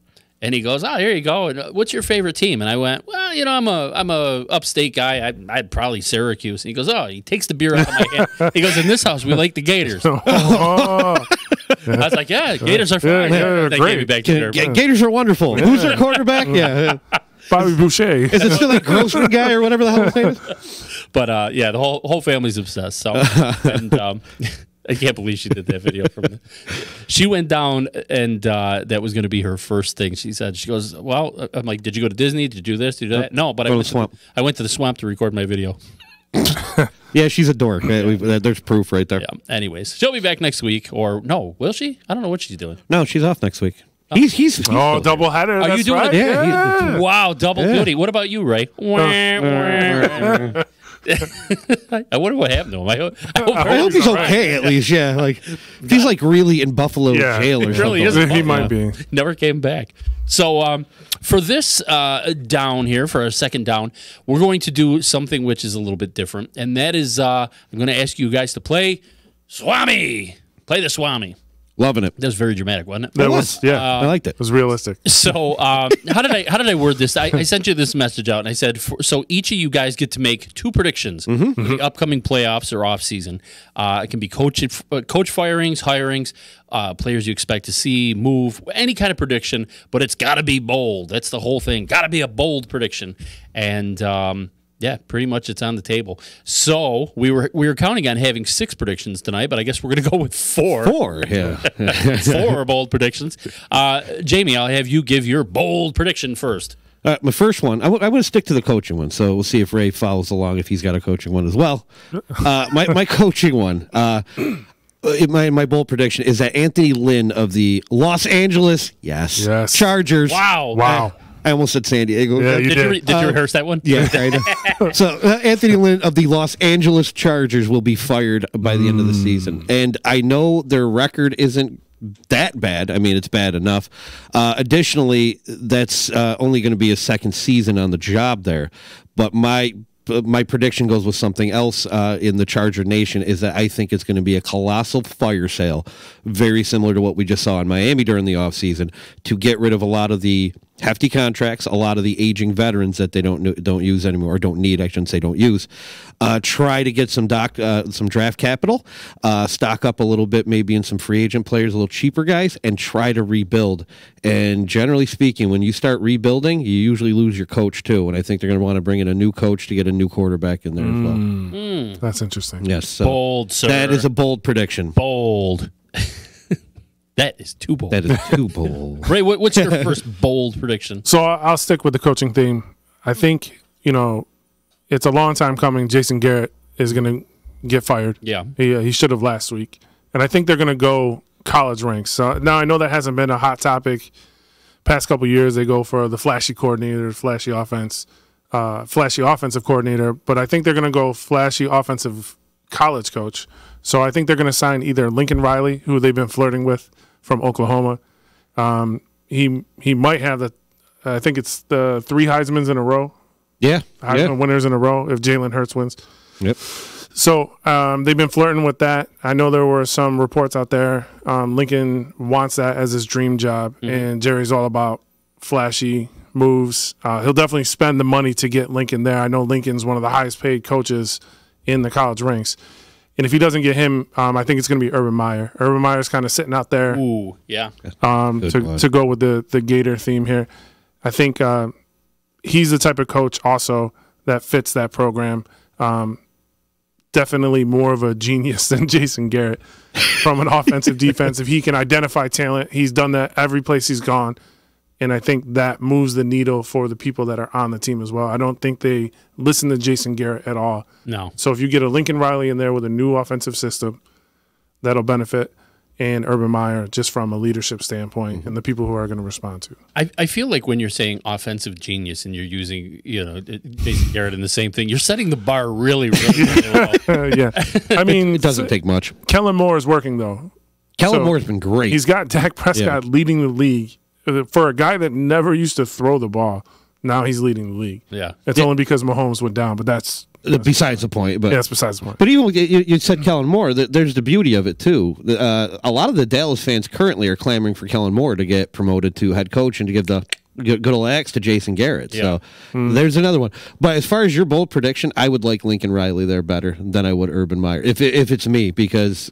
And he goes, "Oh, here you go. And what's your favorite team?" And I went, "Well, you know, I'm a upstate guy. I'd probably Syracuse." And he goes, "Oh," he takes the beer out of my hand. He goes, "In this house, we like the Gators." I was like, "Yeah, Gators are fine." Yeah, They great. gave me back to their Gators are wonderful. Who's their quarterback? Yeah. Bobby Boucher. Is it still that grocery guy or whatever the hell his name is? But yeah, the whole family's obsessed. So, and I can't believe she did that video from me. She went down, and that was going to be her first thing. She said, she goes, "Well," I'm like, "Did you go to Disney? Did you do this? Did you do that?" No, but I went to the swamp to record my video. Yeah, she's a dork. There's proof right there. Yeah. Anyways, she'll be back next week, or no? Will she? I don't know what she's doing. No, she's off next week. He's Double header. Are you doing right. it? Yeah. Wow, double duty. What about you, Ray? I wonder what happened to him. I hope he's okay at least. Yeah, like if he's like really in Buffalo jail or really something. He might be. Never came back. So for this down here, for our second down, we're going to do something which is a little bit different, and that is I'm going to ask you guys to play Swami. Play the Swami. Loving it. That was very dramatic, wasn't it? That was I liked it. It was realistic. So how did I word this? I sent you this message out, and I said, so each of you guys get to make 2 predictions for the upcoming playoffs or off season. It can be coach firings, hirings, players you expect to see, move, any kind of prediction, but it's got to be bold. That's the whole thing. Got to be a bold prediction, and yeah, pretty much it's on the table. So we were counting on having 6 predictions tonight, but I guess we're going to go with 4. 4, yeah. 4 bold predictions. Jamie, I'll have you give your bold prediction first. My first one, I'm going to stick to the coaching one, so we'll see if Ray follows along if he's got a coaching one as well. My coaching one, my bold prediction is that Anthony Lynn of the Los Angeles, Yes. Chargers. Wow. I almost said San Diego. Yeah, you Did you rehearse that one? Yeah, kind of. So Anthony Lynn of the Los Angeles Chargers will be fired by the end of the season, and I know their record isn't that bad. I mean, it's bad enough. Additionally, that's only going to be a second season on the job there. But my prediction goes with something else in the Charger Nation, is that I think it's going to be a colossal fire sale, very similar to what we just saw in Miami during the offseason, to get rid of a lot of the hefty contracts, a lot of the aging veterans that they don't use anymore, or don't need, I shouldn't say don't use. Try to get some draft capital, stock up a little bit, maybe in some free agent players, a little cheaper guys, and try to rebuild. And generally speaking, when you start rebuilding, you usually lose your coach too. And I think they're going to want to bring in a new coach to get a new quarterback in there as well. That's interesting. Yes, so Bold, sir. that is a bold prediction. Bold. That is too bold. That is too bold. Ray, what's your first bold prediction? So I'll stick with the coaching theme. I think, it's a long time coming. Jason Garrett is going to get fired. Yeah. He should have last week. And I think they're going to go college ranks. Now, I know that hasn't been a hot topic past couple years. They go for the flashy coordinator, flashy offensive coordinator. But I think they're going to go flashy offensive college coach. So I think they're going to sign either Lincoln Riley, who they've been flirting with from Oklahoma. He might have I think it's the 3 Heismans in a row. Yeah. Heisman winners in a row if Jalen Hurts wins. Yep. So they've been flirting with that. I know there were some reports out there. Lincoln wants that as his dream job, and Jerry's all about flashy moves. He'll definitely spend the money to get Lincoln there. I know Lincoln's one of the highest paid coaches in the college ranks. And if he doesn't get him, I think it's going to be Urban Meyer. Urban Meyer's kind of sitting out there. Ooh, yeah. To go with the Gator theme here. I think he's the type of coach also that fits that program. Definitely more of a genius than Jason Garrett from an offensive defense. If he can identify talent, he's done that every place he's gone. And I think that moves the needle for the people that are on the team as well. I don't think they listen to Jason Garrett at all. No. So if you get a Lincoln Riley in there with a new offensive system, that'll benefit. And Urban Meyer, just from a leadership standpoint, and the people who are going to respond to. I feel like when you're saying offensive genius and you're using, Jason Garrett in the same thing, you're setting the bar really, really, really well. Yeah. I mean, It doesn't take much. Kellen Moore is working, though. Kellen Moore's been great. He's got Dak Prescott leading the league. For a guy that never used to throw the ball, now he's leading the league. Yeah. It's only because Mahomes went down, but that's besides the point. But that's besides the point. But even you said Kellen Moore, there's the beauty of it too. A lot of the Dallas fans currently are clamoring for Kellen Moore to get promoted to head coach and to give the good old axe to Jason Garrett. Yeah. So there's another one. But as far as your bold prediction, I would like Lincoln Riley there better than I would Urban Meyer if it's me, because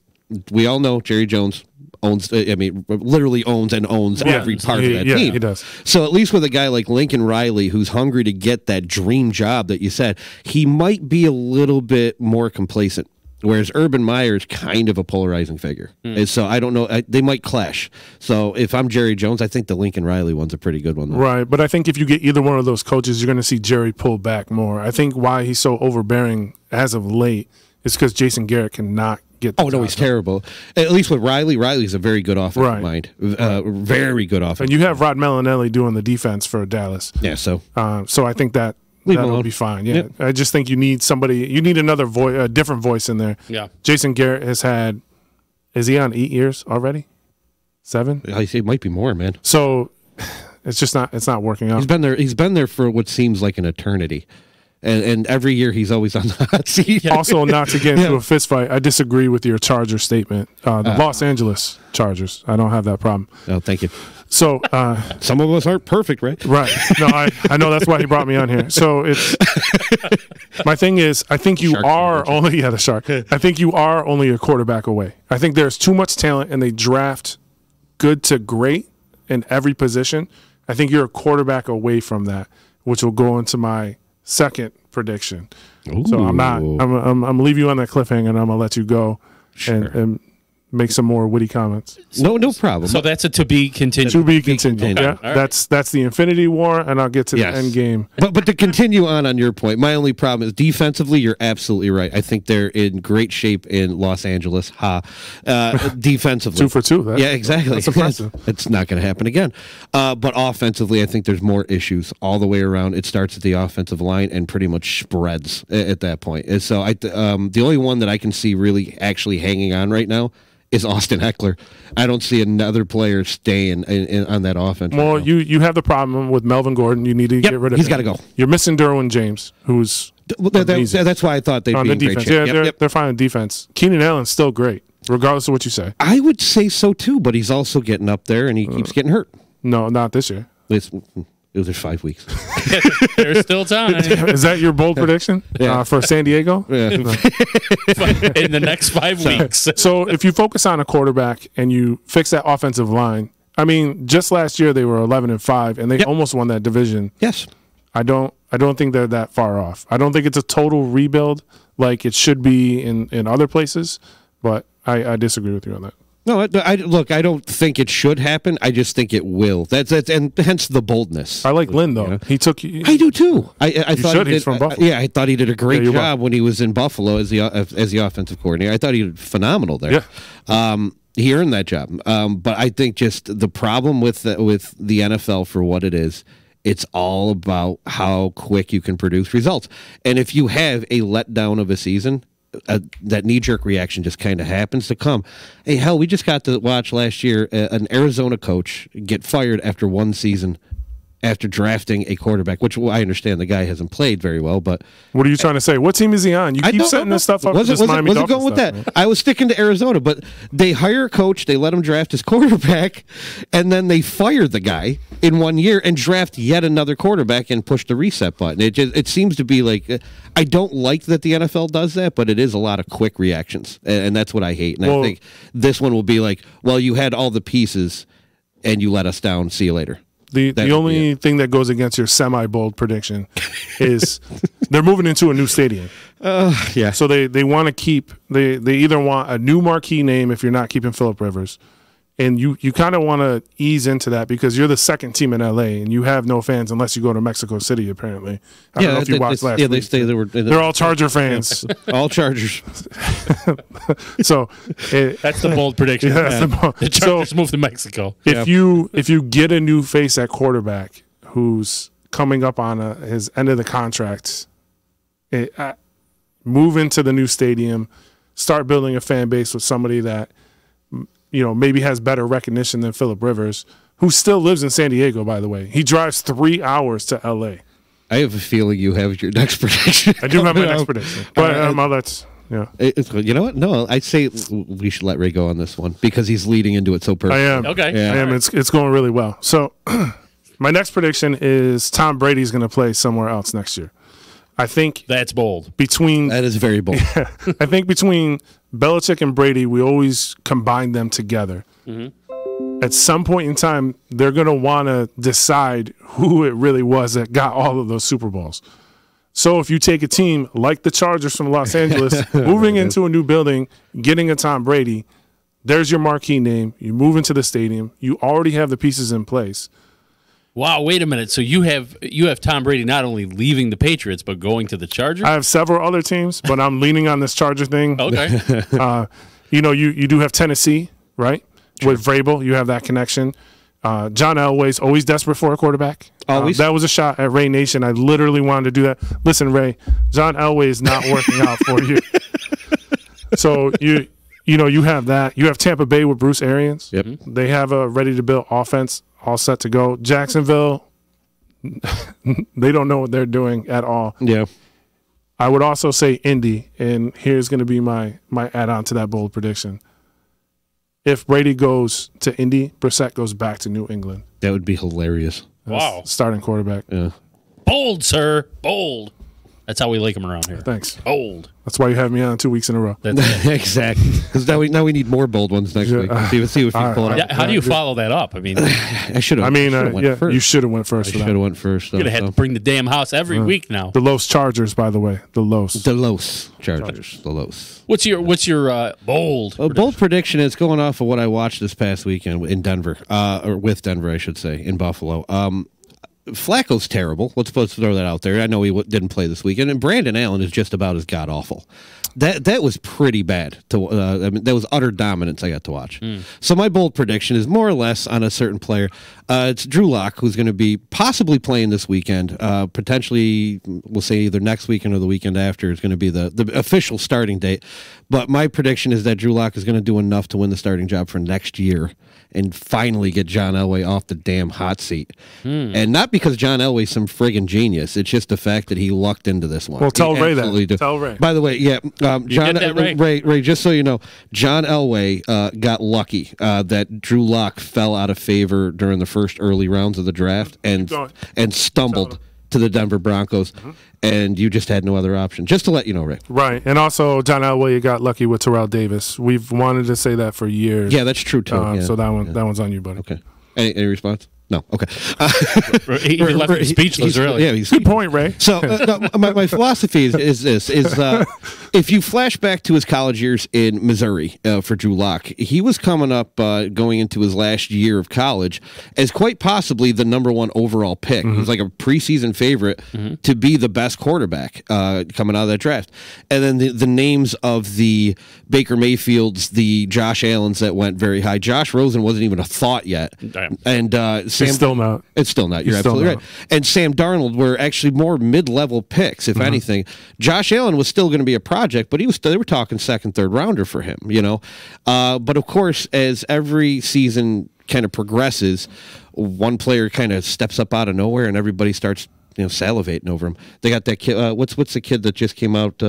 we all know Jerry Jones literally owns every part of that team. Yeah, he does. So at least with a guy like Lincoln Riley, who's hungry to get that dream job that you said, he might be a little bit more complacent. Whereas Urban Meyer is kind of a polarizing figure. And so I don't know. They might clash. So if I'm Jerry Jones, I think the Lincoln Riley one's a pretty good one. Though. Right. But I think if you get either one of those coaches, you're going to see Jerry pull back more. I think why he's so overbearing as of late is because Jason Garrett cannot get the job he's done. terrible. At least with Riley, Riley's a very good offensive mind. Very good offensive. And you have Rod Malinelli doing the defense for Dallas. Yeah, so I think that'll be fine. Yeah. Yep. I just think you need another voice, a different voice in there. Yeah. Jason Garrett is he on 8 years already? 7? It might be more, man. So it's not working out. He's been there for what seems like an eternity. And every year he's always on the hot seat. Also, not to get into a fist fight, I disagree with your Charger statement. The Los Angeles Chargers, I don't have that problem. Oh, thank you. So some of us aren't perfect, right? Right. No, I know that's why he brought me on here. So it's my thing is, I think you are only the shark. I think you are only a quarterback away. I think there's too much talent, and they draft good to great in every position. I think you're a quarterback away from that, which will go into my second prediction. Ooh. So I'm leave you on that cliffhanger, and I'm gonna let you go and make some more witty comments. No problem. So that's a to be continued. To be continued. Okay. Yeah, All right. that's the Infinity War, and I'll get to Yes. the end game. But to continue on your point, my only problem is defensively. You're absolutely right. I think they're in great shape in Los Angeles. Defensively, 2 for 2. yeah, exactly. That's impressive. It's not going to happen again. But offensively, I think there's more issues all the way around. It starts at the offensive line and pretty much spreads at that point. And so the only one that I can see really actually hanging on right now is Austin Eckler. I don't see another player staying on that offense. Well, right now. you have the problem with Melvin Gordon. You need to get rid of him. He's gotta go. You're missing Derwin James, who's amazing That's why I thought they'd on be the in great defense. shape. Yeah, Yep. they're fine on defense. Keenan Allen's still great, regardless of what you say. I would say so too, but he's also getting up there and he keeps getting hurt. No, not this year. It was 5 weeks. There's still time Is that your bold prediction for San Diego? Yeah. in the next 5 weeks. So if you focus on a quarterback and you fix that offensive line, I mean, just last year they were 11-5 and they almost won that division. Yes. I don't think they're that far off. I don't think it's a total rebuild like it should be in other places, but I disagree with you on that. No, look, I don't think it should happen. I just think it will. That's and hence the boldness. I like Lynn though. You know? He took. I do too. I thought should. he He's did, from Buffalo. yeah, I thought he did a great you're job when he was in Buffalo as the offensive coordinator. I thought he did phenomenal there. Yeah. He earned that job. But I think just the problem with the NFL for what it is, it's all about how quick you can produce results. And if you have a letdown of a season, that knee-jerk reaction just kind of happens to come. Hey, hell, we just got to watch last year an Arizona coach get fired after one season after drafting a quarterback, which I understand the guy hasn't played very well, but... What are you trying to say? What team is he on? You keep setting this stuff up for this Miami Wasn't Dolphins going with stuff, that. man. I was sticking to Arizona, but they hire a coach, they let him draft his quarterback, and then they fire the guy in 1 year and draft yet another quarterback and push the reset button. It seems to be like... I don't like that the NFL does that, but it is a lot of quick reactions, and that's what I hate. And I think this one will be like, well, you had all the pieces, and you let us down. See you later. The only thing that goes against your semi-bold prediction is they're moving into a new stadium. Yeah. So they want to keep they either want a new marquee name if you're not keeping Phillip Rivers, and you kind of want to ease into that because you're the second team in LA and you have no fans unless you go to Mexico City. Apparently, I don't know if you watched last week. They stay. They're all Charger fans. all Chargers. So That's the bold prediction. Yeah, that's the bold. The Chargers move to Mexico. if you get a new face at quarterback who's coming up on his end of the contract, move into the new stadium, start building a fan base with somebody that maybe has better recognition than Phillip Rivers, who still lives in San Diego, by the way. He drives 3 hours to L.A. I have a feeling you have your next prediction. I do have my next prediction. But that's, yeah. You know what? No, I'd say we should let Ray go on this one because he's leading into it so perfectly. I am. Okay. Yeah. I am. It's going really well. So my next prediction is Tom Brady's going to play somewhere else next year. I think That's bold. between That is very bold. I think between Belichick and Brady, we always combine them together. At some point in time, they're going to want to decide who it really was that got all of those Super Bowls. So if you take a team like the Chargers from Los Angeles, moving into a new building, getting a Tom Brady, there's your marquee name. You move into the stadium. You already have the pieces in place. Wow, wait a minute. So you have Tom Brady not only leaving the Patriots but going to the Chargers? I have several other teams, but I'm leaning on this Charger thing. Okay. You do have Tennessee, right? True. With Vrabel, you have that connection. John Elway's always desperate for a quarterback. Always. That was a shot at Ray Nation. I literally wanted to do that. Listen, Ray, John Elway is not working out for you. So you have that. You have Tampa Bay with Bruce Arians. Yep. They have a ready-to-build offense all set to go. Jacksonville, they don't know what they're doing at all. Yeah. I would also say Indy, and here's going to be my add-on to that bold prediction. If Brady goes to Indy, Brissett goes back to New England. That would be hilarious. Wow. Starting quarterback. Yeah. Bold, sir. Bold. That's how we like them around here. Thanks. Bold. That's why you have me on 2 weeks in a row. Exactly. Because now we need more bold ones next week. See if you pull it out. Yeah, how do you follow that up? I mean, I should have. Yeah, you should have went first. I should have went first. you're gonna have to bring the damn house every week now. The Los Chargers, by the way. The Los. The Los Chargers. The Los. What's your bold? A bold prediction is going off of what I watched this past weekend in Denver, or with Denver, I should say, in Buffalo. Flacco's terrible. Let's throw that out there. I know he didn't play this weekend, and Brandon Allen is just about as god awful. That was pretty bad. I mean, that was utter dominance I got to watch. So my bold prediction is more or less on a certain player. It's Drew Lock, who's going to be possibly playing this weekend. Potentially, we'll say either next weekend or the weekend after is going to be the official starting date. But my prediction is that Drew Lock is going to do enough to win the starting job for next year and finally get John Elway off the damn hot seat. And not because John Elway's some friggin' genius. It's just the fact that he lucked into this one. Well, tell Ray that. Did. Tell Ray. By the way, yeah, John that, Ray? Ray, just so you know, John Elway got lucky that Drew Lock fell out of favor during the first early rounds of the draft and stumbled to the Denver Broncos, and you just had no other option. Just to let you know, Ray. Right, and also John Elway got lucky with Terrell Davis. We've wanted to say that for years. Yeah, that's true too. So that one's on you, buddy. Okay. Any response? No. Okay. He left me speechless, really. Yeah, good point, Ray. So my philosophy is this: if you flash back to his college years in Missouri for Drew Lock, he was coming up going into his last year of college as quite possibly the #1 overall pick. He was like a preseason favorite to be the best quarterback coming out of that draft. And then the names of the Baker Mayfields, the Josh Allens that went very high. Josh Rosen wasn't even a thought yet, and it's still not. It's still not. You're absolutely right. And Sam Darnold were actually more mid-level picks, if anything. Josh Allen was still going to be a project, but they were talking second, third rounder for him, you know. But of course, as every season kind of progresses, one player kind of steps up out of nowhere, and everybody starts salivating over him. They got that kid. What's the kid that just came out?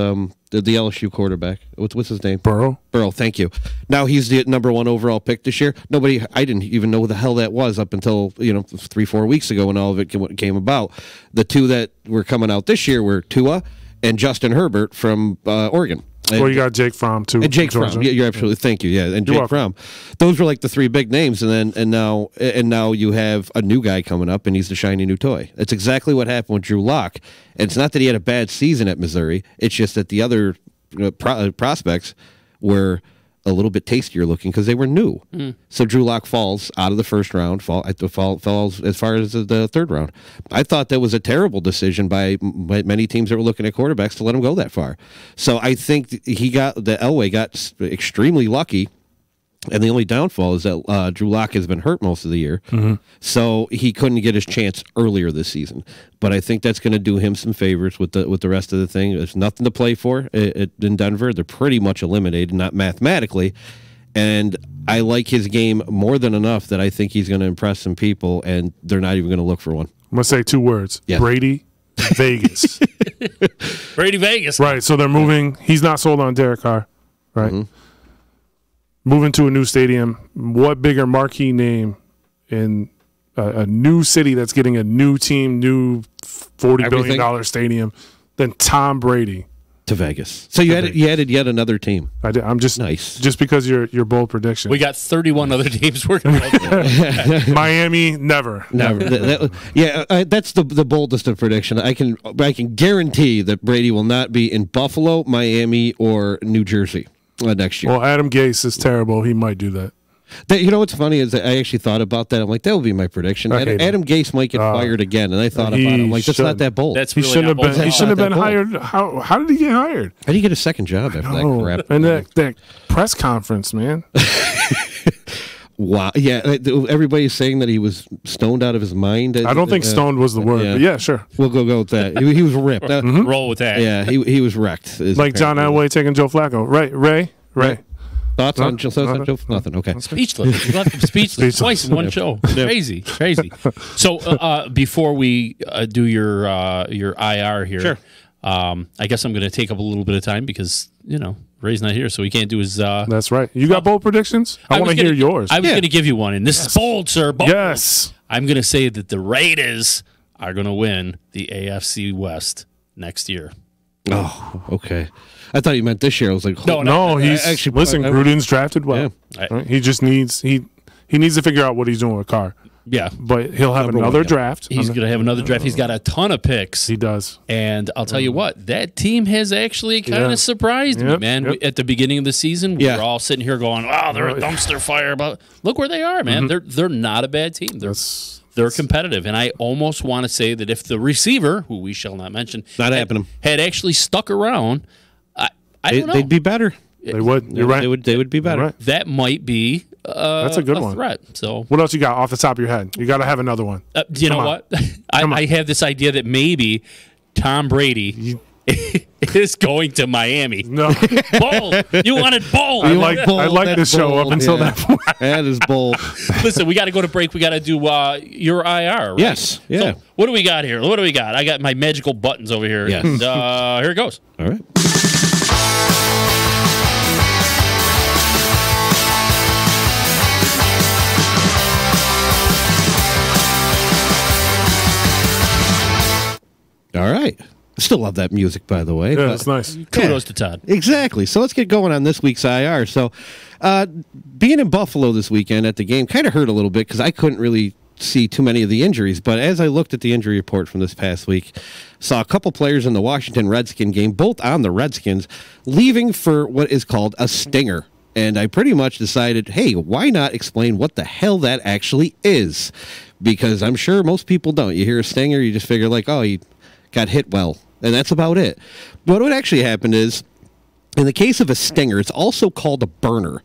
The LSU quarterback. What's his name? Burrow. Thank you. Now he's the #1 overall pick this year. I didn't even know who the hell that was up until 3-4 weeks ago when all of it came about. The two that were coming out this year were Tua and Justin Herbert from Oregon. You got Jake Fromm too. And Jake Fromm, you're absolutely. Thank you. Yeah, and Jake Fromm. Those were like the three big names, and now you have a new guy coming up, and he's the shiny new toy. That's exactly what happened with Drew Lock. And it's not that he had a bad season at Missouri. It's just that the other prospects were a little bit tastier looking because they were new. So Drew Lock falls out of the first round, falls as far as the third round. I thought that was a terrible decision by many teams that were looking at quarterbacks to let him go that far. So I think Elway got extremely lucky. And the only downfall is that Drew Lock has been hurt most of the year, so he couldn't get his chance earlier this season. But I think that's going to do him some favors with the rest of the thing. There's nothing to play for in Denver. They're pretty much eliminated, not mathematically. And I like his game more than enough that I think he's going to impress some people, and they're not even going to look for one. I'm going to say 2 words. Yeah. Brady, Vegas. Brady, Vegas. Right, so they're moving. He's not sold on Derek Carr, right? Moving to a new stadium. What bigger marquee name in a new city that's getting a new team, new $40 billion stadium than Tom Brady to Vegas? So you added yet another team. I'm just nice, just because your bold prediction. We got 31 other teams working. Miami, never. That's the boldest of prediction. I can guarantee that Brady will not be in Buffalo, Miami, or New Jersey next year. Well, Adam Gase is terrible. He might do that. What's funny is that I actually thought about that. I'm like, that would be my prediction. Adam Gase might get fired again, and I thought about it. I'm like, that's not that bold. He shouldn't have been hired. How did he get hired? How did he get a second job after that crap? And that press conference, man. Wow. Yeah, everybody's saying that he was stoned out of his mind. I don't think stoned was the word, but yeah, sure. We'll go with that. He was ripped. Roll with that. Yeah, he was wrecked. Like John Elway taking Joe Flacco. Right, Ray? Thoughts on Joe? Nothing. Okay. Speechless. You left him speechless twice in one show. Crazy. So before we do your IR here, sure. I guess I'm going to take up a little bit of time because Ray's not here, so he can't do his. That's right. You got bold predictions? I want to hear yours. I was going to give you one, and this is bold, sir. Bold. Yes. I'm going to say that the Raiders are going to win the AFC West next year. Oh, okay. I thought you meant this year. I was like, No, he's actually. listen. Gruden's drafted well. Yeah. Right? He just needs he needs to figure out what he's doing with Carr. Yeah. But he'll have another draft. He's going to have another draft. He's got a ton of picks. He does. And I'll tell you what, that team has actually kind of surprised me, man. Yep. At the beginning of the season, we were all sitting here going, "Wow, they're a dumpster fire." But look where they are, man. They're not a bad team. They're competitive, and I almost want to say that if the receiver, who we shall not mention, had actually stuck around, I don't know. They'd be better. They would. You're right. They would be better. Right. That might be that's a good one. threat. So, what else you got off the top of your head? You got to have another one. You know what? I have this idea that maybe Tom Brady is going to Miami. No, bold. You wanted bold. I like this show up until that point. That is bold. Listen, we got to go to break. We got to do your IR. Right? Yes. Yeah. So what do we got here? What do we got? I got my magical buttons over here. Yes. And, here it goes. All right. All right. I still love that music, by the way. Yeah, that's nice. Kudos to Todd. Exactly. So let's get going on this week's IR. So being in Buffalo this weekend at the game kind of hurt a little bit because I couldn't really see too many of the injuries. But as I looked at the injury report from this past week, saw a couple players in the Washington Redskin game, both on the Redskins, leaving for what is called a stinger. And I pretty much decided, hey, why not explain what the hell that actually is? Because I'm sure most people don't. You hear a stinger, you just figure like, oh, he got hit well. And that's about it. But what actually happened is, in the case of a stinger, it's also called a burner.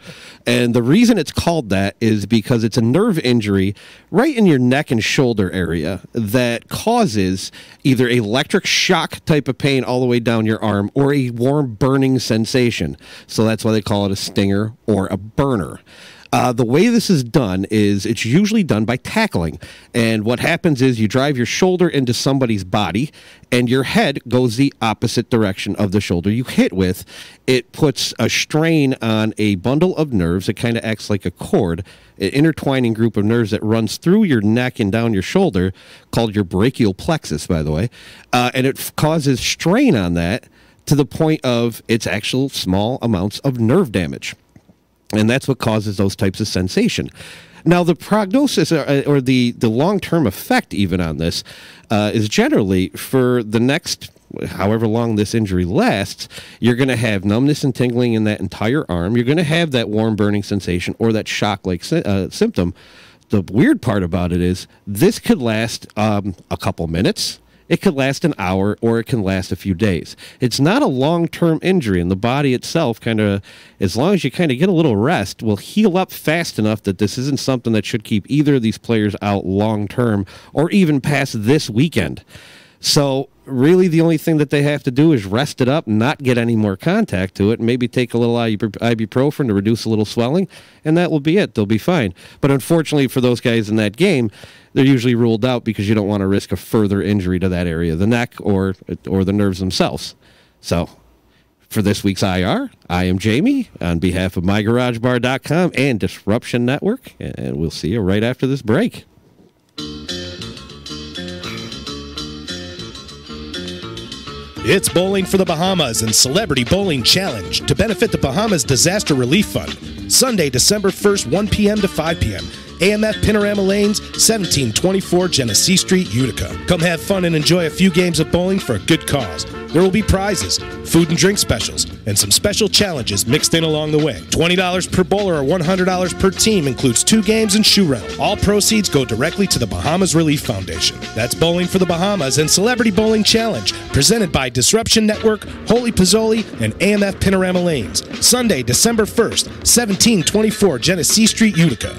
And the reason it's called that is because it's a nerve injury right in your neck and shoulder area that causes either electric shock type of pain all the way down your arm or a warm burning sensation. So that's why they call it a stinger or a burner. The way this is done is it's usually done by tackling. And what happens is you drive your shoulder into somebody's body and your head goes the opposite direction of the shoulder you hit with. It puts a strain on a bundle of nerves. It kind of acts like a cord, an intertwining group of nerves that runs through your neck and down your shoulder, called your brachial plexus, by the way. And it causes strain on that to the point of its actual small amounts of nerve damage. And that's what causes those types of sensation. Now, the prognosis or the long-term effect even on this is generally for the next however long this injury lasts, you're going to have numbness and tingling in that entire arm. You're going to have that warm burning sensation or that shock-like symptom. The weird part about it is this could last a couple minutes. It could last an hour, or it can last a few days. It's not a long-term injury, and the body itself kind of, as long as you kind of get a little rest, will heal up fast enough that this isn't something that should keep either of these players out long-term or even past this weekend. So really the only thing that they have to do is rest it up, not get any more contact to it, and maybe take a little ibuprofen to reduce a little swelling, and that will be it. They'll be fine. But unfortunately for those guys in that game, they're usually ruled out because you don't want to risk a further injury to that area of the neck or the nerves themselves. So for this week's IR, I am Jamie on behalf of MyGarageBar.com and Disruption Network, and we'll see you right after this break. It's Bowling for the Bahamas and Celebrity Bowling Challenge to benefit the Bahamas Disaster Relief Fund. Sunday, December 1st, 1 p.m. to 5 p.m. AMF Panorama Lanes, 1724 Genesee Street, Utica. Come have fun and enjoy a few games of bowling for a good cause. There will be prizes, food and drink specials, and some special challenges mixed in along the way. $20 per bowler or $100 per team includes 2 games and shoe rental. All proceeds go directly to the Bahamas Relief Foundation. That's Bowling for the Bahamas and Celebrity Bowling Challenge, presented by Disruption Network, Holy Pozzoli, and AMF Panorama Lanes. Sunday, December 1st, 1724 Genesee Street, Utica.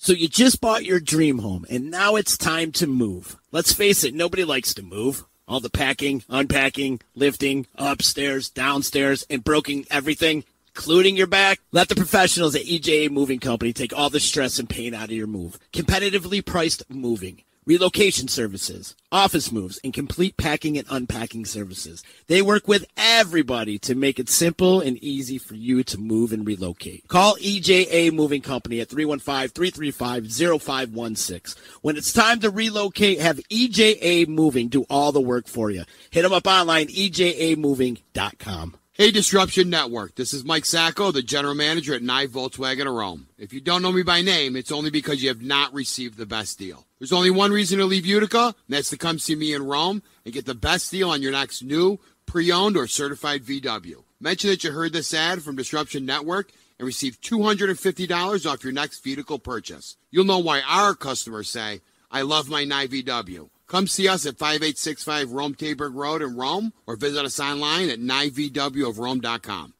So you just bought your dream home, and now it's time to move. Let's face it, nobody likes to move. All the packing, unpacking, lifting, upstairs, downstairs, and broking everything, including your back. Let the professionals at EJA Moving Company take all the stress and pain out of your move. Competitively priced moving. relocation services, office moves, and complete packing and unpacking services. They work with everybody to make it simple and easy for you to move and relocate. Call EJA Moving Company at 315-335-0516. When it's time to relocate, have EJA Moving do all the work for you. Hit them up online, ejamoving.com. Hey, Disruption Network. This is Mike Sacco, the general manager at Nye Volkswagen of Rome. If you don't know me by name, it's only because you have not received the best deal. There's only one reason to leave Utica, and that's to come see me in Rome and get the best deal on your next new, pre-owned, or certified VW. Mention that you heard this ad from Disruption Network and receive $250 off your next vehicle purchase. You'll know why our customers say, I love my Nye VW. Come see us at 5865 Rome Taberg Road in Rome, or visit us online at nyvwofrome.com.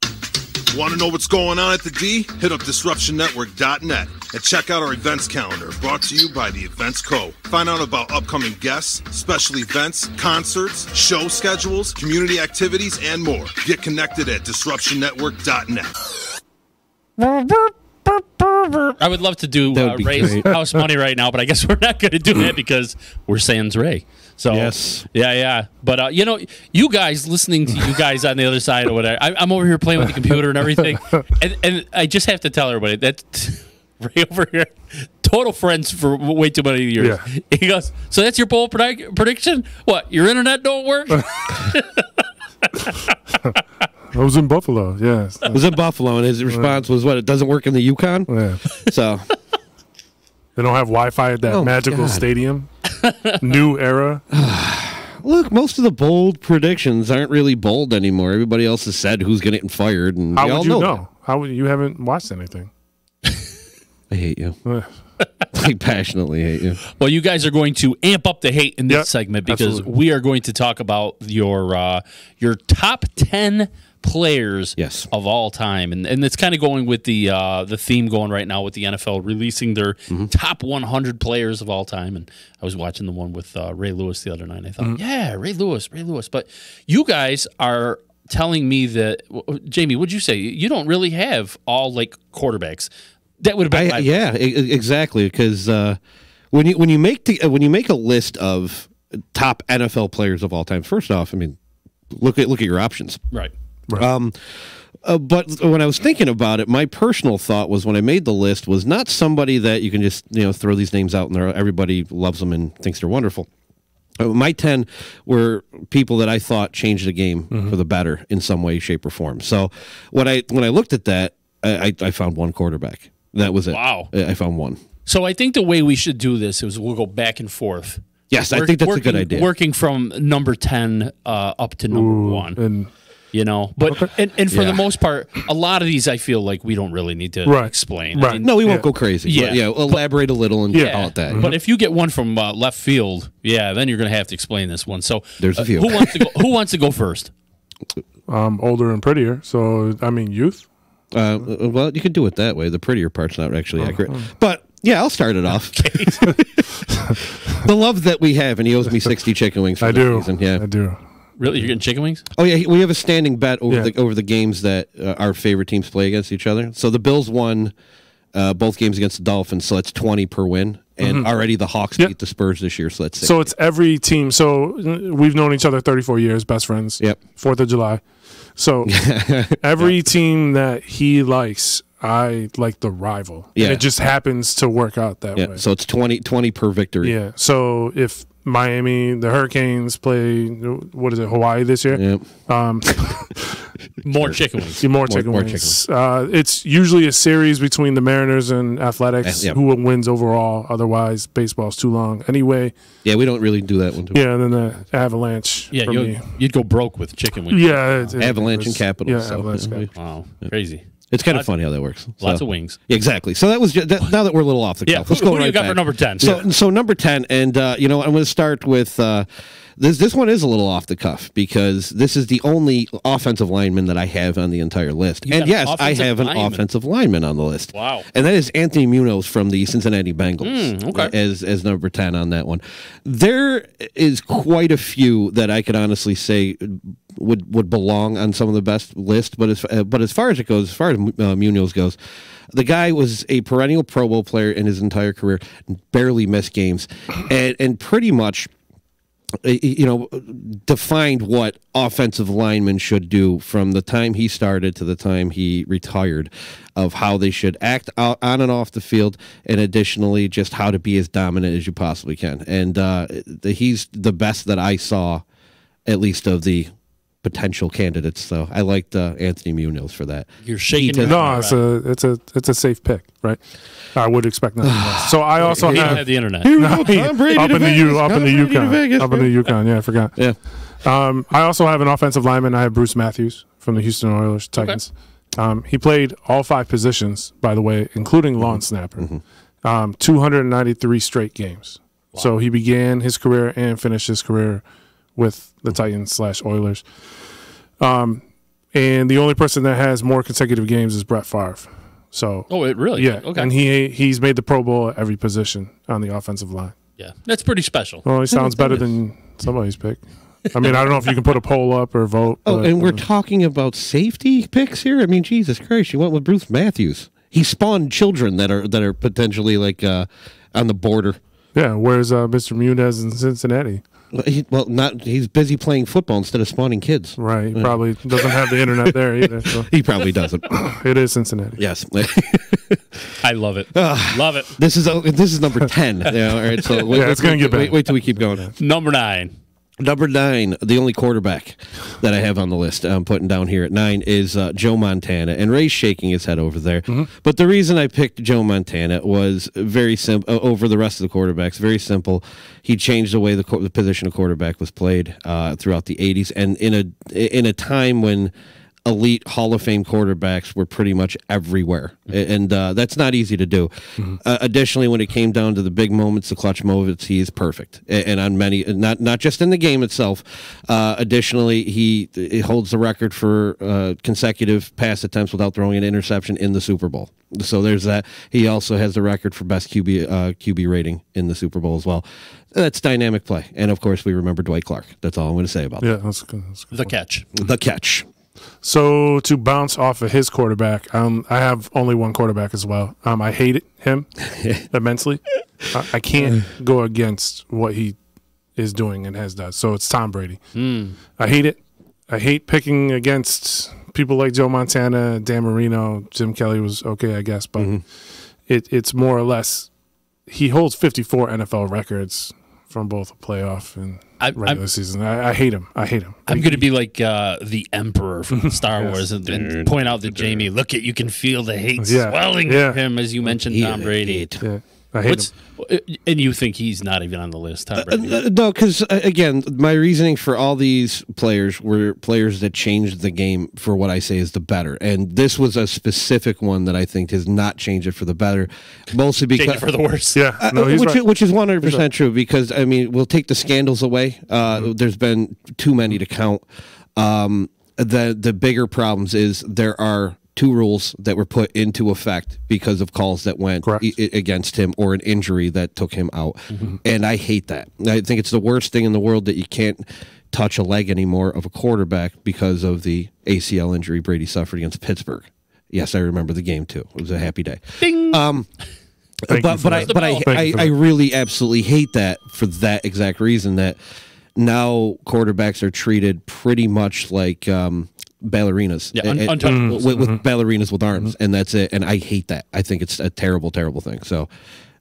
Want to know what's going on at the D? Hit up DisruptionNetwork.net and check out our events calendar, brought to you by the Events Co. Find out about upcoming guests, special events, concerts, show schedules, community activities, and more. Get connected at DisruptionNetwork.net. I would love to do Ray's house money right now, but I guess we're not going to do that because we're sans Ray. So Yes. yeah. But you guys listening to you guys on the other side or whatever. I'm over here playing with the computer and everything, and I just have to tell everybody that Ray over here, total friends for way too many years. Yeah. He goes, so that's your bold prediction? What, your internet don't work? I was in Buffalo, yes. It was in Buffalo, and his response was, what, it doesn't work in the Yukon? Yeah. So, They don't have Wi-Fi at that magical God. stadium. New era. look, most of the bold predictions aren't really bold anymore. Everybody else has said who's getting fired, and How we would all you know know? How would you haven't watched anything? I hate you. I passionately hate you. Well, you guys are going to amp up the hate in this Yep, segment because absolutely. we are going to talk about your top 10 players Yes. of all time, and it's kind of going with the theme going right now with the NFL releasing their top 100 players of all time. And I was watching the one with Ray Lewis the other night. And I thought, yeah, Ray Lewis. But you guys are telling me that, Jamie, what'd you say? You don't really have all like quarterbacks. That would have been Exactly. Because when you make a list of top NFL players of all time, first off, I mean, look at your options. right. But when I was thinking about it, my personal thought was when I made the list was not somebody that you can just throw these names out and everybody loves them and thinks they're wonderful. My 10 were people that I thought changed the game for the better in some way, shape, or form. So when I looked at that, I found one quarterback. That was it. Wow. I found one. So I think the way we should do this is we'll go back and forth. Yes, I think that's a good idea. Working from number 10 up to number 1. And But and for the most part, a lot of these I feel like we don't really need to explain. Right. I mean, No, we won't go crazy. Yeah. But elaborate a little and call it that. But if you get one from left field, then you're going to have to explain this one. So There's a few. Who wants to go first? older and prettier. So, I mean, youth. Well, you could do it that way. The prettier part's not actually accurate. But yeah, I'll start it off. The love that we have, and he owes me 60 chicken wings for I this do. season. Yeah. I do. Really, you're getting chicken wings? Oh yeah, we have a standing bet over Yeah. over the games that our favorite teams play against each other. So the Bills won both games against the Dolphins, so that's 20 per win. And already the Hawks beat the Spurs this year, so that's 60. So it's every team. So we've known each other 34 years, best friends. Yep. 4th of July. So every team that he likes, I like the rival. Yeah. And it just happens to work out that yeah, way. so it's 20 per victory. Yeah. So if Miami, the Hurricanes play, what is it, Hawaii this year? Yep. More chicken wings. More chicken more wings. It's usually a series between the Mariners and Athletics. Yep. Who wins overall? Otherwise, baseball's too long. Anyway, Yeah, we don't really do that one. yeah. And then the Avalanche. Yeah, for me. you'd go broke with chicken wings. Yeah. Avalanche and Capitals. Yeah, so, Avalanche. yeah, Wow, crazy. it's kind of funny how that works. Lots So- of wings. Yeah, exactly. So that was now that we're a little off the Yeah, cuff. Let's who go do you right got back. for number 10? So number 10, and I'm going to start with this one is a little off the cuff because this is the only offensive lineman that I have on the entire list. You And got yes, I offensive have an lineman. offensive lineman on the list. Wow. And that is Anthony Munoz from the Cincinnati Bengals okay. as number 10 on that one. There is quite a few that I could honestly say would belong on some of the best lists. But as far as it goes, as far as Munoz goes, the guy was a perennial Pro Bowl player in his entire career, barely missed games, and pretty much, defined what offensive linemen should do from the time he started to the time he retired, of how they should act out on and off the field, and additionally just how to be as dominant as you possibly can. And he's the best that I saw, at least of the potential candidates. So I liked Anthony Munoz for that. You're shaking your No, head. it's a safe pick, right? I would expect nothing less. So I also He don't have have the internet. up in the Yukon. Yeah, I forgot. Yeah. I also have an offensive lineman. I have Bruce Matthews from the Houston Oilers Titans. He played all 5 positions, by the way, including lawn snapper. 293 straight games. Wow. So he began his career and finished his career with the Titans/Oilers. And the only person that has more consecutive games is Brett Favre. So, it really? Yeah. Okay. And he's made the Pro Bowl at every position on the offensive line. Yeah, that's pretty special. Well, he sounds better than somebody's pick. I mean, I don't know if you can put a poll up or vote. Oh, and we're talking about safety picks here? I mean, Jesus Christ, you went with Bruce Matthews. He spawned children that are potentially like on the border. Yeah, where's Mr. Munez in Cincinnati? He's busy playing football instead of spawning kids. Right, he probably doesn't have the internet there either. So. He probably doesn't. It is Cincinnati. Yes. I love it. Love it. This is number 10. Yeah, all right. So it's going to get better. Wait till we keep going. Number 9. Number 9, the only quarterback that I have on the list I'm putting down here at 9 is Joe Montana. And Ray's shaking his head over there. But the reason I picked Joe Montana was very simple over the rest of the quarterbacks. Very simple. He changed the way the position of quarterback was played throughout the 80s. And in a time when elite Hall of Fame quarterbacks were pretty much everywhere, and that's not easy to do. Additionally, when it came down to the big moments, the clutch moments, he is perfect, and on many, not just in the game itself. Additionally, he holds the record for consecutive pass attempts without throwing an interception in the Super Bowl. So there's that. He also has the record for best QB rating in the Super Bowl as well. That's dynamic play, and of course, we remember Dwight Clark. That's all I'm going to say about that. Yeah, that's good. The catch. The catch. So to bounce off of his quarterback, I have only one quarterback as well. I hate him immensely. I can't go against what he is doing and has done. So it's Tom Brady. I hate it. I hate picking against people like Joe Montana, Dan Marino. Jim Kelly was okay, I guess, but it's more or less he holds 54 NFL records from both a playoff and regular season. I hate him. I'm going to be like the Emperor from Star Wars and point out to Jamie, look you can feel the hate swelling in him as you mentioned Tom Brady. I hate him. And you think he's not even on the list, Tom Brady? No, because, again, my reasoning for all these players were players that changed the game for what I say is the better. And this was a specific one that I think does not change it for the better, mostly because... Change it for the worse. Yeah, no, he's right. Which is 100% true, because, I mean, we'll take the scandals away. There's been too many to count. The bigger problems is there are 2 rules that were put into effect because of calls that went against him or an injury that took him out. And I hate that. I think it's the worst thing in the world that you can't touch a leg anymore of a quarterback because of the ACL injury Brady suffered against Pittsburgh. Yes, I remember the game too. It was a happy day. Ding! But I really absolutely hate that for that exact reason, that now quarterbacks are treated pretty much like ballerinas, with ballerinas with arms, and that's it. And I hate that. I think it's a terrible, terrible thing. So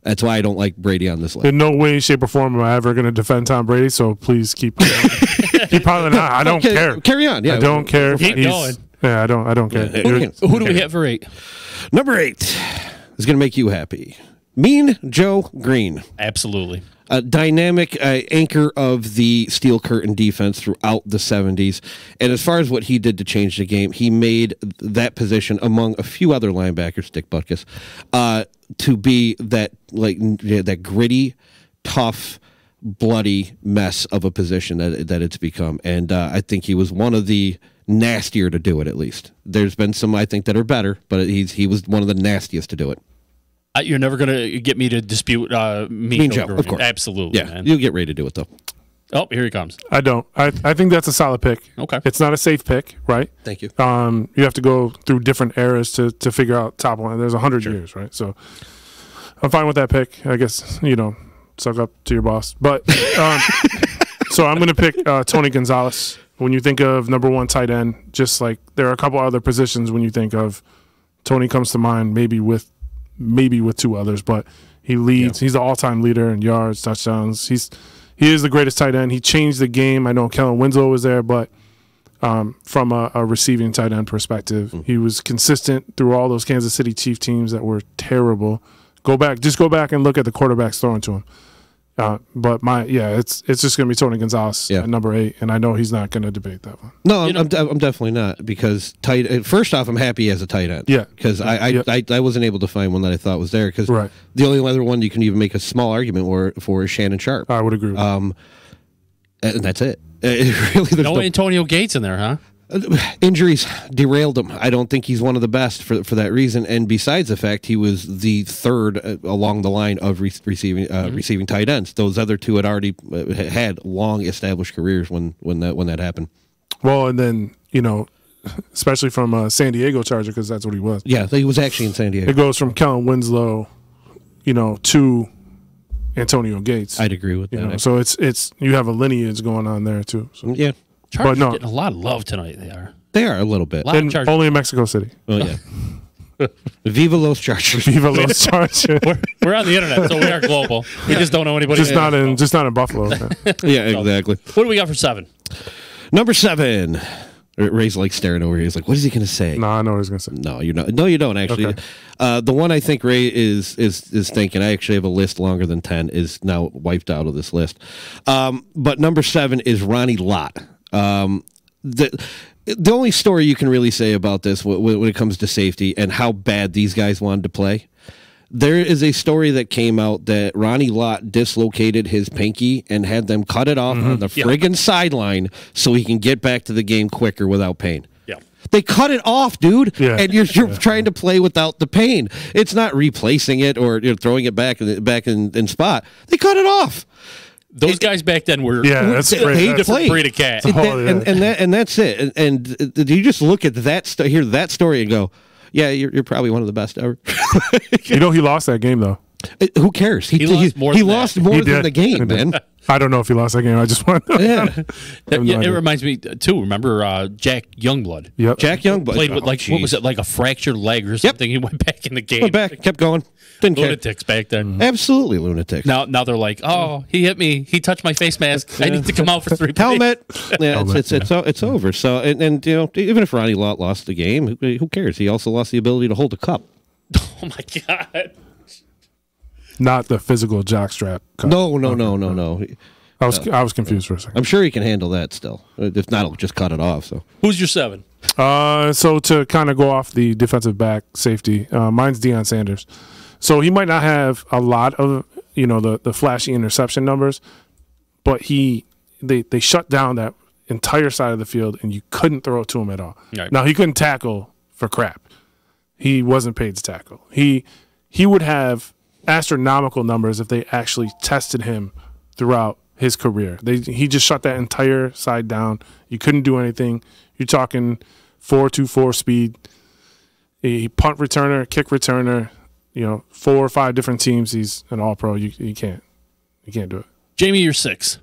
that's why I don't like Brady on this list. In no way, shape, or form am I ever going to defend Tom Brady. So please keep piling on. I don't care. Carry on. Yeah, I don't care. Keep going. Yeah, I don't care. Who do we have for 8? Number 8 is going to make you happy. Mean Joe Green. Absolutely. A dynamic anchor of the Steel Curtain defense throughout the 70s. And as far as what he did to change the game, he made that position, among a few other linebackers, Dick Butkus, to be that that gritty, tough, bloody mess of a position that it's become. And I think he was one of the nastier to do it, at least. There's been some, I think, that are better, but he was one of the nastiest to do it. You're never going to get me to dispute Mean Joe, of course. Absolutely, yeah, man. You'll get ready to do it, though. Oh, here he comes. I don't. I think that's a solid pick. Okay. It's not a safe pick, right? Thank you. You have to go through different eras to figure out top one. There's 100 years, right? So I'm fine with that pick. I guess, suck up to your boss. But so I'm going to pick Tony Gonzalez. When you think of number one tight end, just like there are a couple other positions when you think of Tony comes to mind, maybe with two others, but he leads. Yeah. He's the all-time leader in yards, touchdowns. He is the greatest tight end. He changed the game. I know Kellen Winslow was there, but from a receiving tight end perspective, he was consistent through all those Kansas City Chief teams that were terrible. Go back and look at the quarterbacks throwing to him. But it's just going to be Tony Gonzalez at number 8, and I know he's not going to debate that one. No, I'm definitely not, because first off, I'm happy as a tight end. Yeah, because I wasn't able to find one that I thought was there, because the only other one you can even make a small argument for is Shannon Sharp. I would agree. And that's it. Really, no Antonio Gates in there, huh? Injuries derailed him. I don't think he's one of the best for that reason. And besides the fact he was the third along the line of receiving tight ends, those other two had already had long established careers when that happened. Well, and then especially from San Diego Charger, because that's what he was. Yeah, he was actually in San Diego. It goes from Kellen Winslow, to Antonio Gates. I'd agree with that. So it's you have a lineage going on there too. So. Yeah. Chargers getting a lot of love tonight. They are a little bit. Only in Mexico City. Oh yeah. Viva los Chargers. Viva los Chargers. We're on the internet, so we are global. We just don't know anybody. Just not in Buffalo. Yeah, exactly. What do we got for 7? Number 7. Ray's like staring over here. He's like, "What is he going to say?" No, I know what he's going to say. No, you're not. No, you don't actually. Okay. The one I think Ray is thinking. I actually have a list longer than 10. Is now wiped out of this list. But number 7 is Ronnie Lott. The only story you can really say about this when it comes to safety and how bad these guys wanted to play, there is a story that came out that Ronnie Lott dislocated his pinky and had them cut it off on the friggin' sideline so he can get back to the game quicker without pain. Yeah. They cut it off, dude, and you're Yeah. trying to play without the pain. It's not replacing it or throwing it back in spot. They cut it off. Those guys back then were that's great. different breed of cat. And that's it. And you just look at hear that story and go, yeah, you're probably one of the best ever. He lost that game though. Who cares? He lost more than the game, man. I don't know if he lost that game. I just want. It reminds me too. Remember Jack Youngblood? Yep. Jack Youngblood played with what was it, like a fractured leg or something? He went back in the game. Went back, kept going. Didn't care. Lunatics back then. Absolutely lunatics. Now they're like, oh, he hit me. He touched my face mask. I need to come out for 3 plays. Helmet. Yeah, it's over. So and even if Ronnie Lott lost the game, who cares? He also lost the ability to hold a cup. Oh my God. Not the physical jockstrap. No. I was confused for a second. I'm sure he can handle that still. If not, he'll just cut it off. So Who's your 7? So to kind of go off the defensive back safety, mine's Deion Sanders. So he might not have a lot of the flashy interception numbers, but they shut down that entire side of the field, and you couldn't throw it to him at all. Right. Now he couldn't tackle for crap. He wasn't paid to tackle. He would have astronomical numbers if they actually tested him throughout his career. He just shut that entire side down. You couldn't do anything. You're talking 4.24 speed, a punt returner, kick returner. 4 or 5 different teams. He's an all-pro. You can't do it. Jamie, you're 6.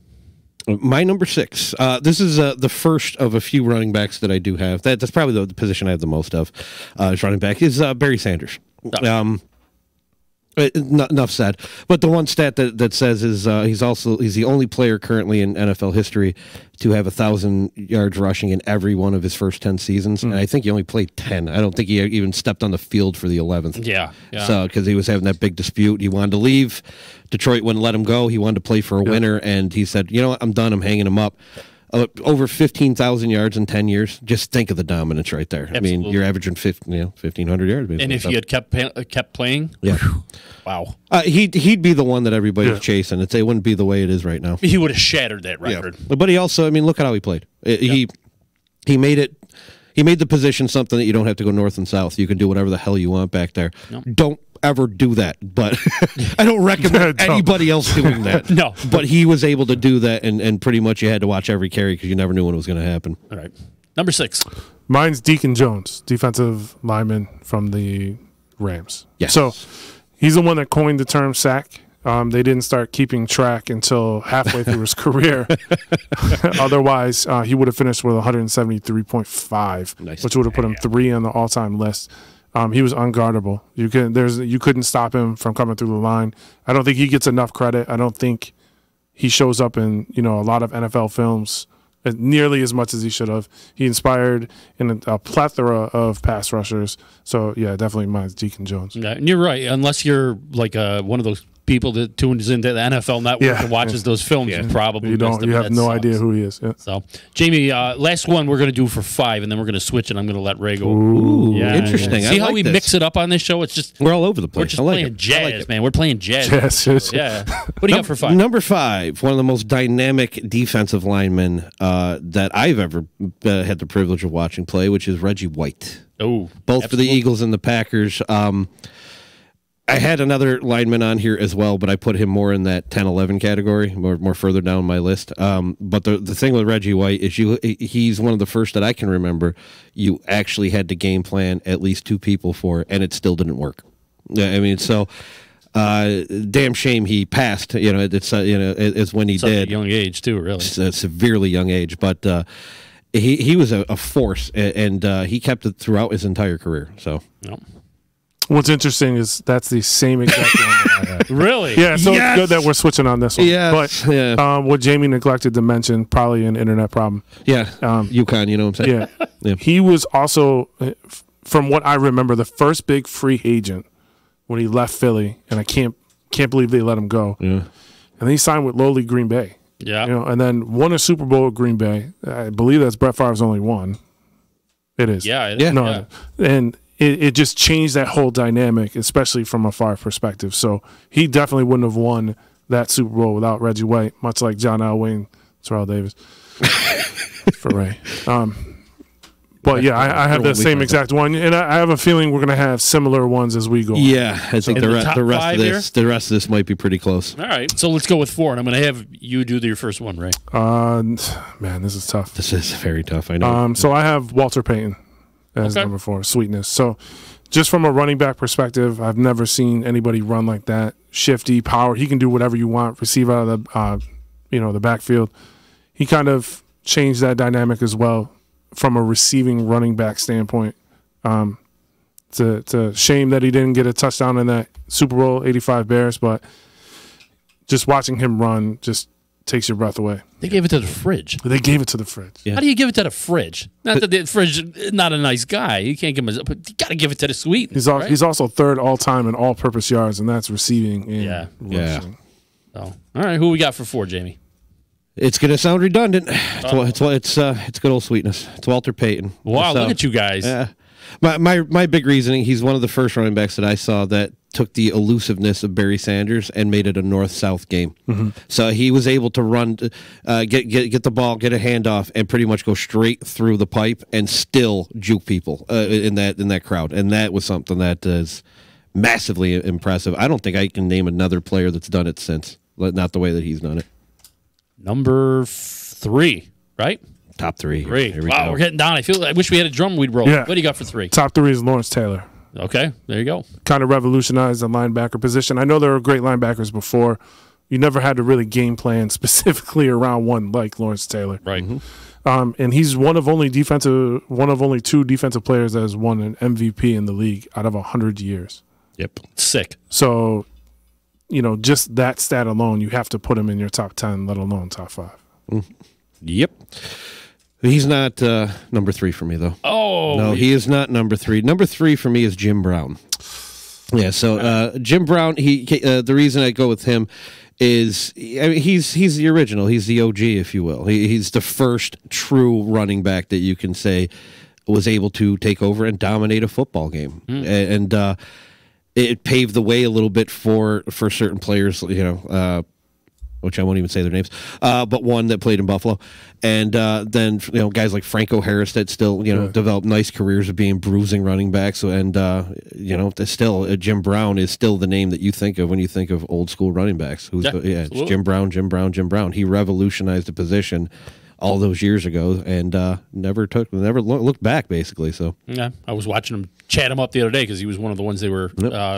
My number 6. This is the first of a few running backs that I do have. That's probably the position I have the most of. Is running back is Barry Sanders. Enough said. But the one stat that says is he's the only player currently in NFL history to have 1,000 yards rushing in every one of his first 10 seasons, and I think he only played 10. I don't think he even stepped on the field for the 11th. Yeah. So because he was having that big dispute, he wanted to leave. Detroit wouldn't let him go. He wanted to play for a winner, and he said, "You know what? I'm done. I'm hanging him up." Over 15,000 yards in 10 years. Just think of the dominance right there. Absolutely. I mean, you're averaging 1,500 yards. Basically. And if he had kept playing, wow, he'd be the one that everybody's chasing. It wouldn't be the way it is right now. He would have shattered that record. Yeah. But he also, look at how he played. He made it. He made the position something that you don't have to go north and south. You can do whatever the hell you want back there. Don't ever do that, but I don't recommend anybody else doing that. No. But he was able to do that, and pretty much you had to watch every carry because you never knew when it was going to happen. All right. Number 6. Mine's Deacon Jones, defensive lineman from the Rams. Yes. So he's the one that coined the term sack. They didn't start keeping track until halfway through his career. Otherwise, he would have finished with 173.5, which would have put him 3 on the all-time list. He was unguardable. You couldn't stop him from coming through the line. I don't think he gets enough credit. I don't think he shows up in a lot of NFL films nearly as much as he should have. He inspired in a plethora of pass rushers. So yeah, definitely mine's Deacon Jones. Yeah, and you're right. Unless you're like one of those people that tunes into the NFL Network and watches those films, you probably you have no idea who he is. Yeah. So, Jamie, last one we're going to do for 5, and then we're going to switch, and I'm going to let Ray go. Ooh, interesting. See how like we this. mix it up on this show? It's just we're all over the place. We're just playing jazz, man. We're playing jazz. Yeah. What do you got for 5? Number 5, one of the most dynamic defensive linemen that I've ever had the privilege of watching play, which is Reggie White. Oh, both for the Eagles and the Packers. I had another lineman on here as well, but I put him more in that 10-11 category, more further down my list. But the thing with Reggie White is he's one of the first that I can remember you actually had to game plan at least 2 people for, and it still didn't work. I mean, so damn shame he passed. It's when he Such did. A young age too, really. A severely young age, but he was a force, and he kept it throughout his entire career. So. Yep. What's interesting is that's the same exact one that I had. Really? Yeah, so it's good that we're switching on this one. Yes. But what Jamie neglected to mention, probably an internet problem. Yeah, UConn, you know what I'm saying? Yeah. He was also, from what I remember, the first big free agent when he left Philly, and I can't believe they let him go. Yeah. And then he signed with lowly Green Bay. Yeah. And then won a Super Bowl with Green Bay. I believe that's Brett Favre's only one. It is. Yeah. It is. No, and it just changed that whole dynamic, especially from a Favre perspective. So he definitely wouldn't have won that Super Bowl without Reggie White, much like John Elway, Terrell Davis, for Ray. But yeah, I have the same exact one, and I have a feeling we're going to have similar ones as we go. Yeah, I think the rest of this might be pretty close. All right, so let's go with 4, and I'm going to have you do your first one, Ray. Man, this is tough. This is very tough. I know. So I have Walter Payton as number 4, Sweetness. So just from a running back perspective, I've never seen anybody run like that. Shifty, power. He can do whatever you want. Receive out of the backfield. He kind of changed that dynamic as well from a receiving running back standpoint. It's a shame that he didn't get a touchdown in that Super Bowl 85 Bears, but just watching him run just takes your breath away. They gave it to the fridge. They gave it to the fridge. Yeah. How do you give it to the fridge? Not that the fridge is not a nice guy. You can't give him but you got to give it to the Sweetness. He's also 3rd all-time in all-purpose yards, and that's receiving and rushing. So, all right, who we got for 4, Jamie? It's going to sound redundant. It's good old Sweetness. It's Walter Payton. Wow, look at you guys. Yeah. My big reasoning, he's one of the first running backs that I saw that took the elusiveness of Barry Sanders and made it a north-south game. Mm-hmm. So he was able to run, get the ball, get a handoff, and pretty much go straight through the pipe and still juke people in that crowd. And that was something that is massively impressive. I don't think I can name another player that's done it since, not the way that he's done it. Number 3, right? Top 3. Wow, we're getting down. I wish we had a drum we'd roll. Yeah. What do you got for 3? Top 3 is Lawrence Taylor. Okay, there you go. Kind of revolutionized the linebacker position. I know there were great linebackers before. You never had to really game plan specifically around one like Lawrence Taylor. Right. Mm-hmm. And he's one of only 2 defensive players that has won an MVP in the league out of 100 years. Yep. Sick. So, just that stat alone, you have to put him in your top 10, let alone top 5. Mm-hmm. Yep. He's not number 3 for me, though. Oh. No, he is not number 3. Number 3 for me is Jim Brown. Yeah, so Jim Brown, the reason I go with him is he's the original. He's the OG, if you will. He's the first true running back that you can say was able to take over and dominate a football game. And it paved the way a little bit for certain players, which I won't even say their names, but one that played in Buffalo. And then guys like Franco Harris that still developed nice careers of being bruising running backs. And still Jim Brown is still the name that you think of when you think of old school running backs. It's Jim Brown. He revolutionized the position all those years ago and never looked back, basically. So yeah, I was watching him chat him up the other day because he was one of the ones they were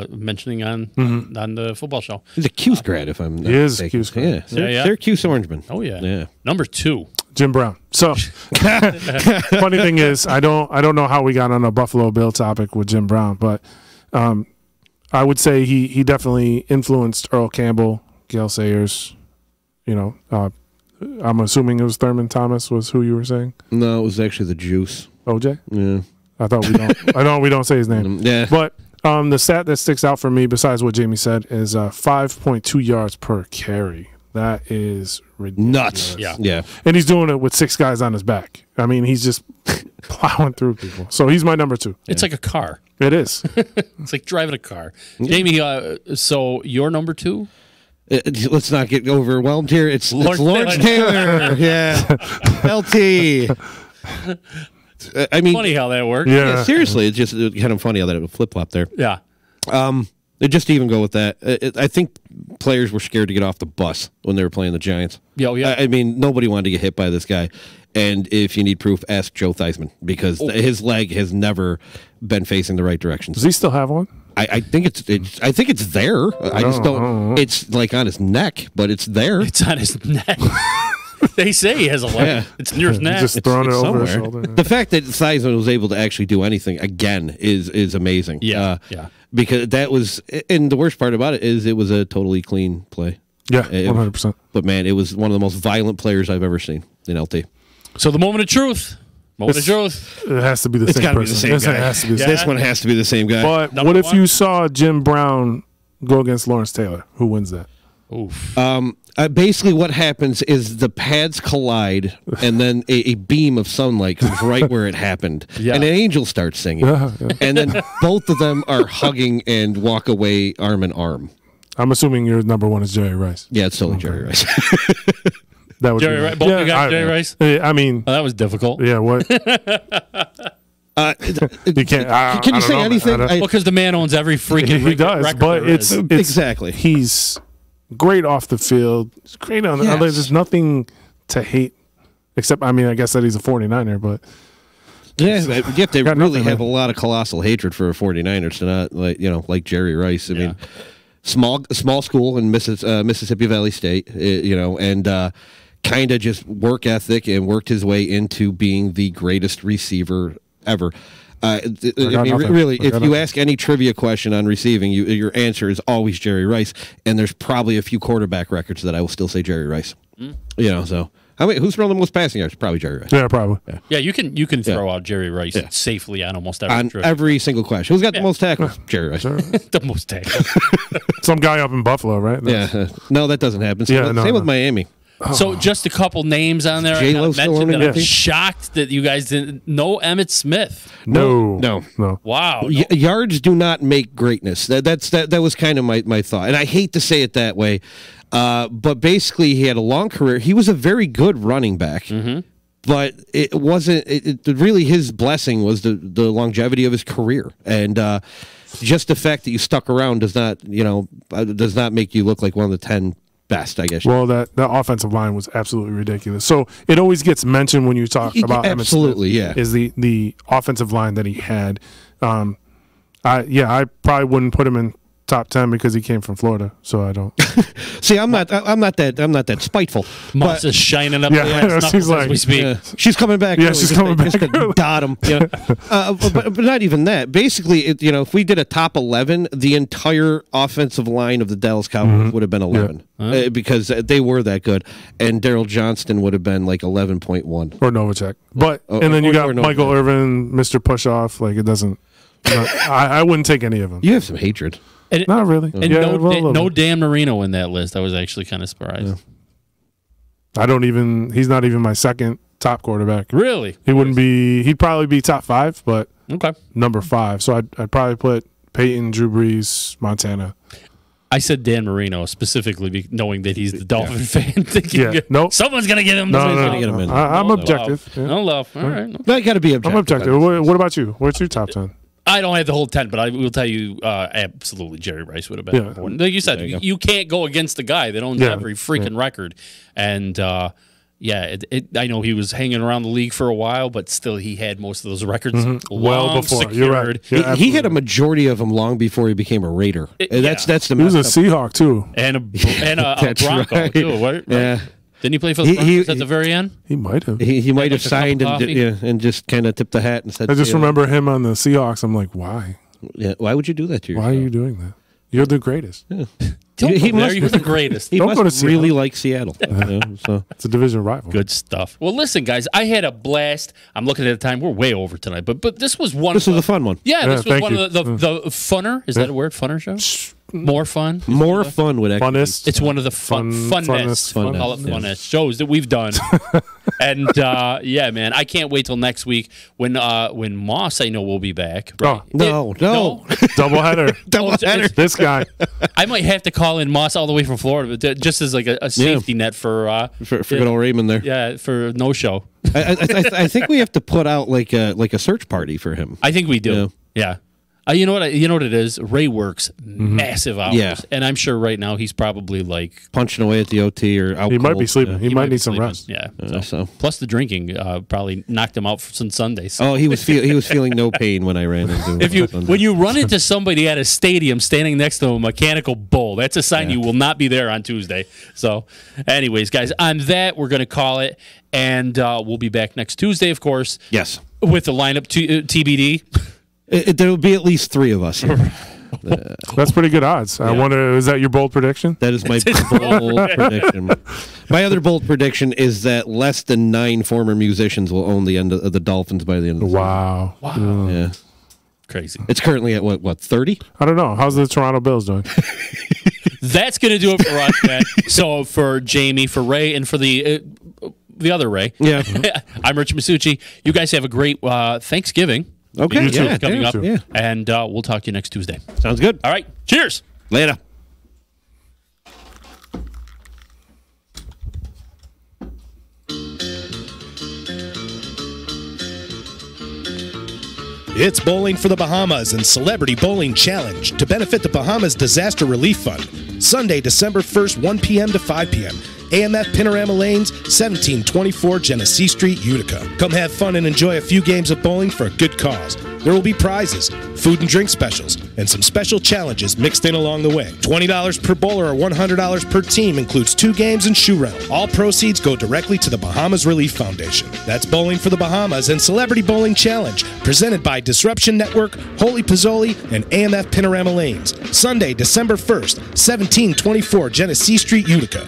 mentioning on the football show. He's a Cuse grad, if I'm not mistaken. He is a Cuse grad. Yeah, Syracuse Orangeman. Oh yeah. Number 2, Jim Brown. So funny thing is, I don't know how we got on a Buffalo Bill topic with Jim Brown, but I would say he definitely influenced Earl Campbell, Gale Sayers. I'm assuming it was Thurman Thomas was who you were saying. No, it was actually the Juice. OJ. Yeah. I thought we don't. I know we don't say his name. Yeah. But the stat that sticks out for me, besides what Jamie said, is 5.2 yards per carry. That is ridiculous. Nuts. Yeah. And he's doing it with 6 guys on his back. I mean, he's just plowing through people. So he's my number 2. It's like a car. It is. It's like driving a car. Jamie, so your number 2? Let's not get overwhelmed here. It's Lawrence Taylor. Yeah. LT. I mean, funny how that works. Yeah. Seriously, it's just kind of funny how that flip-flop there. Yeah. Just to even go with that, I think players were scared to get off the bus when they were playing the Giants. Yeah. I mean, nobody wanted to get hit by this guy. And if you need proof, ask Joe Theismann because his leg has never been facing the right direction. Does he still have one? I think it's there. I just don't. It's like on his neck, but it's there. It's on his neck. They say he has a leg. Yeah. It's near his neck. Just throwing it over somewhere. his shoulder. The fact that Theismann was able to actually do anything again is amazing. Yeah. Because that was, and the worst part about it is it was a totally clean play. Yeah, 100%. But man, it was one of the most violent players I've ever seen in LT. So the moment of truth. It has to be the same person. This one has to be the same guy. But what if you saw Jim Brown go against Lawrence Taylor? Who wins that? Oof. Basically, what happens is the pads collide, and then a beam of sunlight comes right where it happened, and an angel starts singing, and then both of them are hugging and walk away arm in arm. I'm assuming your number 1 is Jerry Rice. Yeah, it's totally Jerry Rice. That would Jerry Rice. Both you got Jerry Rice. I mean, that was difficult. Yeah. What? You can't. Can you say anything? Well, because the man owns every freaking. He does, but it's exactly. He's great off the field. He's great on the other. There's nothing to hate, except I guess that he's a 49er, but. Yeah, you have to really have a lot of colossal hatred for a 49ers to not like Jerry Rice. I mean, small school in Mississippi Valley State, and kind of just work ethic and worked his way into being the greatest receiver ever. Really, if you ask any trivia question on receiving, your answer is always Jerry Rice, and there's probably a few quarterback records that I will still say Jerry Rice. So. Who's thrown the most passing yards? Probably Jerry Rice. Yeah, probably. Yeah, you can throw out Jerry Rice safely on almost every single question. Who's got the most tackles? Jerry Rice. The most tackles. Some guy up in Buffalo, right? No, that doesn't happen. Same with Miami. So just a couple names on there. J-Lo I'm shocked that you guys didn't know Emmitt Smith. No. Wow. Yards do not make greatness. That was kind of my thought, and I hate to say it that way. But basically, he had a long career. He was a very good running back, but it wasn't. Really, his blessing was the longevity of his career, and just the fact that you stuck around does not make you look like one of the 10 best, I guess. Well, that offensive line was absolutely ridiculous. So it always gets mentioned when you talk about absolutely, Emmitt Smith, is the offensive line that he had. I probably wouldn't put him in top 10 because he came from Florida, so I don't. See, I'm not that spiteful. Moss is shining up. She's like, as we speak. She's coming back. Yeah, she's coming back. Just to dot him. But not even that. Basically, if we did a top 11, the entire offensive line of the Dallas Cowboys would have been 11 because they were that good, and Daryl Johnston would have been like 11.1 or Novacek. But and then you got Michael Irvin, Mr. Pushoff. Like it doesn't. I wouldn't take any of them. You have some hatred. Not really. And no Dan Marino in that list. I was actually kind of surprised. Yeah. He's not even my second top quarterback. Really? He'd probably be top 5, but okay, number 5. So I'd probably put Peyton, Drew Brees, Montana. I said Dan Marino specifically, knowing that he's the Dolphin fan. Thinking, nope. Someone's gonna get him. I'm objective. No love. All right. No, you got to be objective. I'm objective. What about you? What's your top 10? I don't have the whole 10, but I will tell you, absolutely, Jerry Rice would have been number one. Like you said, you can't go against the guy that owns every freaking record. And I know he was hanging around the league for a while, but still, he had most of those records well before. Secured. You're right. He had a majority of them long before he became a Raider. That's the. He was a Seahawk too, and a Bronco too. Right? Yeah. Didn't he play for the Broncos at the very end? He might have. He might have signed and just kind of tipped the hat and said. I just remember him on the Seahawks. I'm like, why? Yeah, why would you do that to yourself? Why are you doing that? You're the greatest. Yeah. You're the greatest. He must really like Seattle. So. It's a division rival. Good stuff. Well, listen, guys, I had a blast. I'm looking at the time. We're way over tonight, but this was one. This was a fun one. Yeah, this was one of the funner. Is that a word? Funner show? More fun. More fun would actually. Funnest. It's one of the funnest. Call it funnest shows that we've done. And yeah, man, I can't wait till next week when Moss I know will be back. Right? No. Doubleheader. This guy. I might have to call in Moss all the way from Florida, but just as like a safety net for good old Raymond there. Yeah, for no show. I think we have to put out like a search party for him. I think we do. Yeah. You know what it is? Ray works massive hours, and I'm sure right now he's probably like punching away at the OT or out. He might be sleeping. He might need some rest. Yeah. Plus the drinking probably knocked him out since Sunday. So. Oh, he was feeling no pain when I ran into him. When you run into somebody at a stadium standing next to a mechanical bull, that's a sign you will not be there on Tuesday. So, anyways, guys, on that we're going to call it, and we'll be back next Tuesday, of course. Yes, with the lineup TBD. There will be at least 3 of us here. That's pretty good odds. I wonder, is that your bold prediction? That is my bold prediction. My other bold prediction is that less than 9 former musicians will own the end of the Dolphins by the end of the season. Wow. Yeah. Crazy. It's currently at what 30? I don't know. How's the Toronto Bills doing? That's going to do it for us, man. So for Jamie, for Ray, and for the other Ray. Yeah. I'm Rich Masucci. You guys have a great Thanksgiving. Okay, coming up, yeah. And we'll talk to you next Tuesday. Sounds good. All right, cheers. Later. It's Bowling for the Bahamas and Celebrity Bowling Challenge to benefit the Bahamas Disaster Relief Fund. Sunday, December 1st, 1 p.m. to 5 p.m. AMF Panorama Lanes, 1724 Genesee Street, Utica. Come have fun and enjoy a few games of bowling for a good cause. There will be prizes, food and drink specials, and some special challenges mixed in along the way. $20 per bowler or $100 per team includes 2 games and shoe rental. All proceeds go directly to the Bahamas Relief Foundation. That's Bowling for the Bahamas and Celebrity Bowling Challenge, presented by Disruption Network, Holy Pozzoli, and AMF Panorama Lanes. Sunday, December 1st, 1724 Genesee Street, Utica.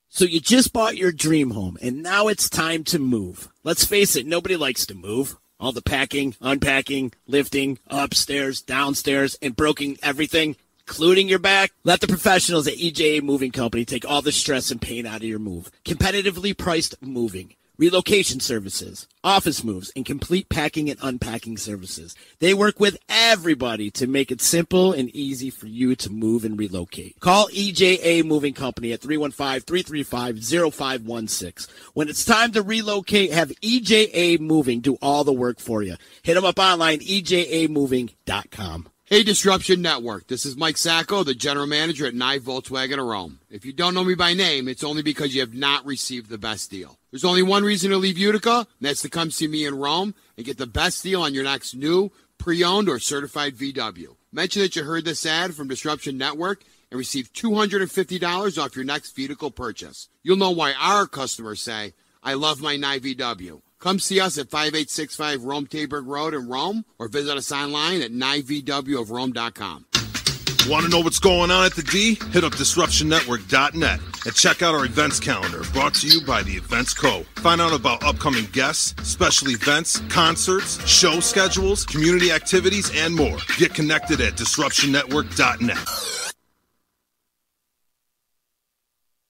So you just bought your dream home, and now it's time to move. Let's face it, nobody likes to move. All the packing, unpacking, lifting, upstairs, downstairs, and broken everything, including your back. Let the professionals at EJA Moving Company take all the stress and pain out of your move. Competitively priced moving, relocation services, office moves, and complete packing and unpacking services. They work with everybody to make it simple and easy for you to move and relocate. Call EJA Moving Company at 315-335-0516. When it's time to relocate, have EJA Moving do all the work for you. Hit them up online, ejamoving.com. Hey, Disruption Network. This is Mike Sacco, the general manager at Nye Volkswagen of Rome. If you don't know me by name, it's only because you have not received the best deal. There's only one reason to leave Utica, and that's to come see me in Rome and get the best deal on your next new, pre-owned, or certified VW. Mention that you heard this ad from Disruption Network and receive $250 off your next vehicle purchase. You'll know why our customers say, I love my Nye VW. Come see us at 5865 Rome Taberg Road in Rome, or visit us online at NyeVWofRome.com. Want to know what's going on at the D? Hit up DisruptionNetwork.net and check out our events calendar, brought to you by the Events Co. Find out about upcoming guests, special events, concerts, show schedules, community activities, and more. Get connected at DisruptionNetwork.net.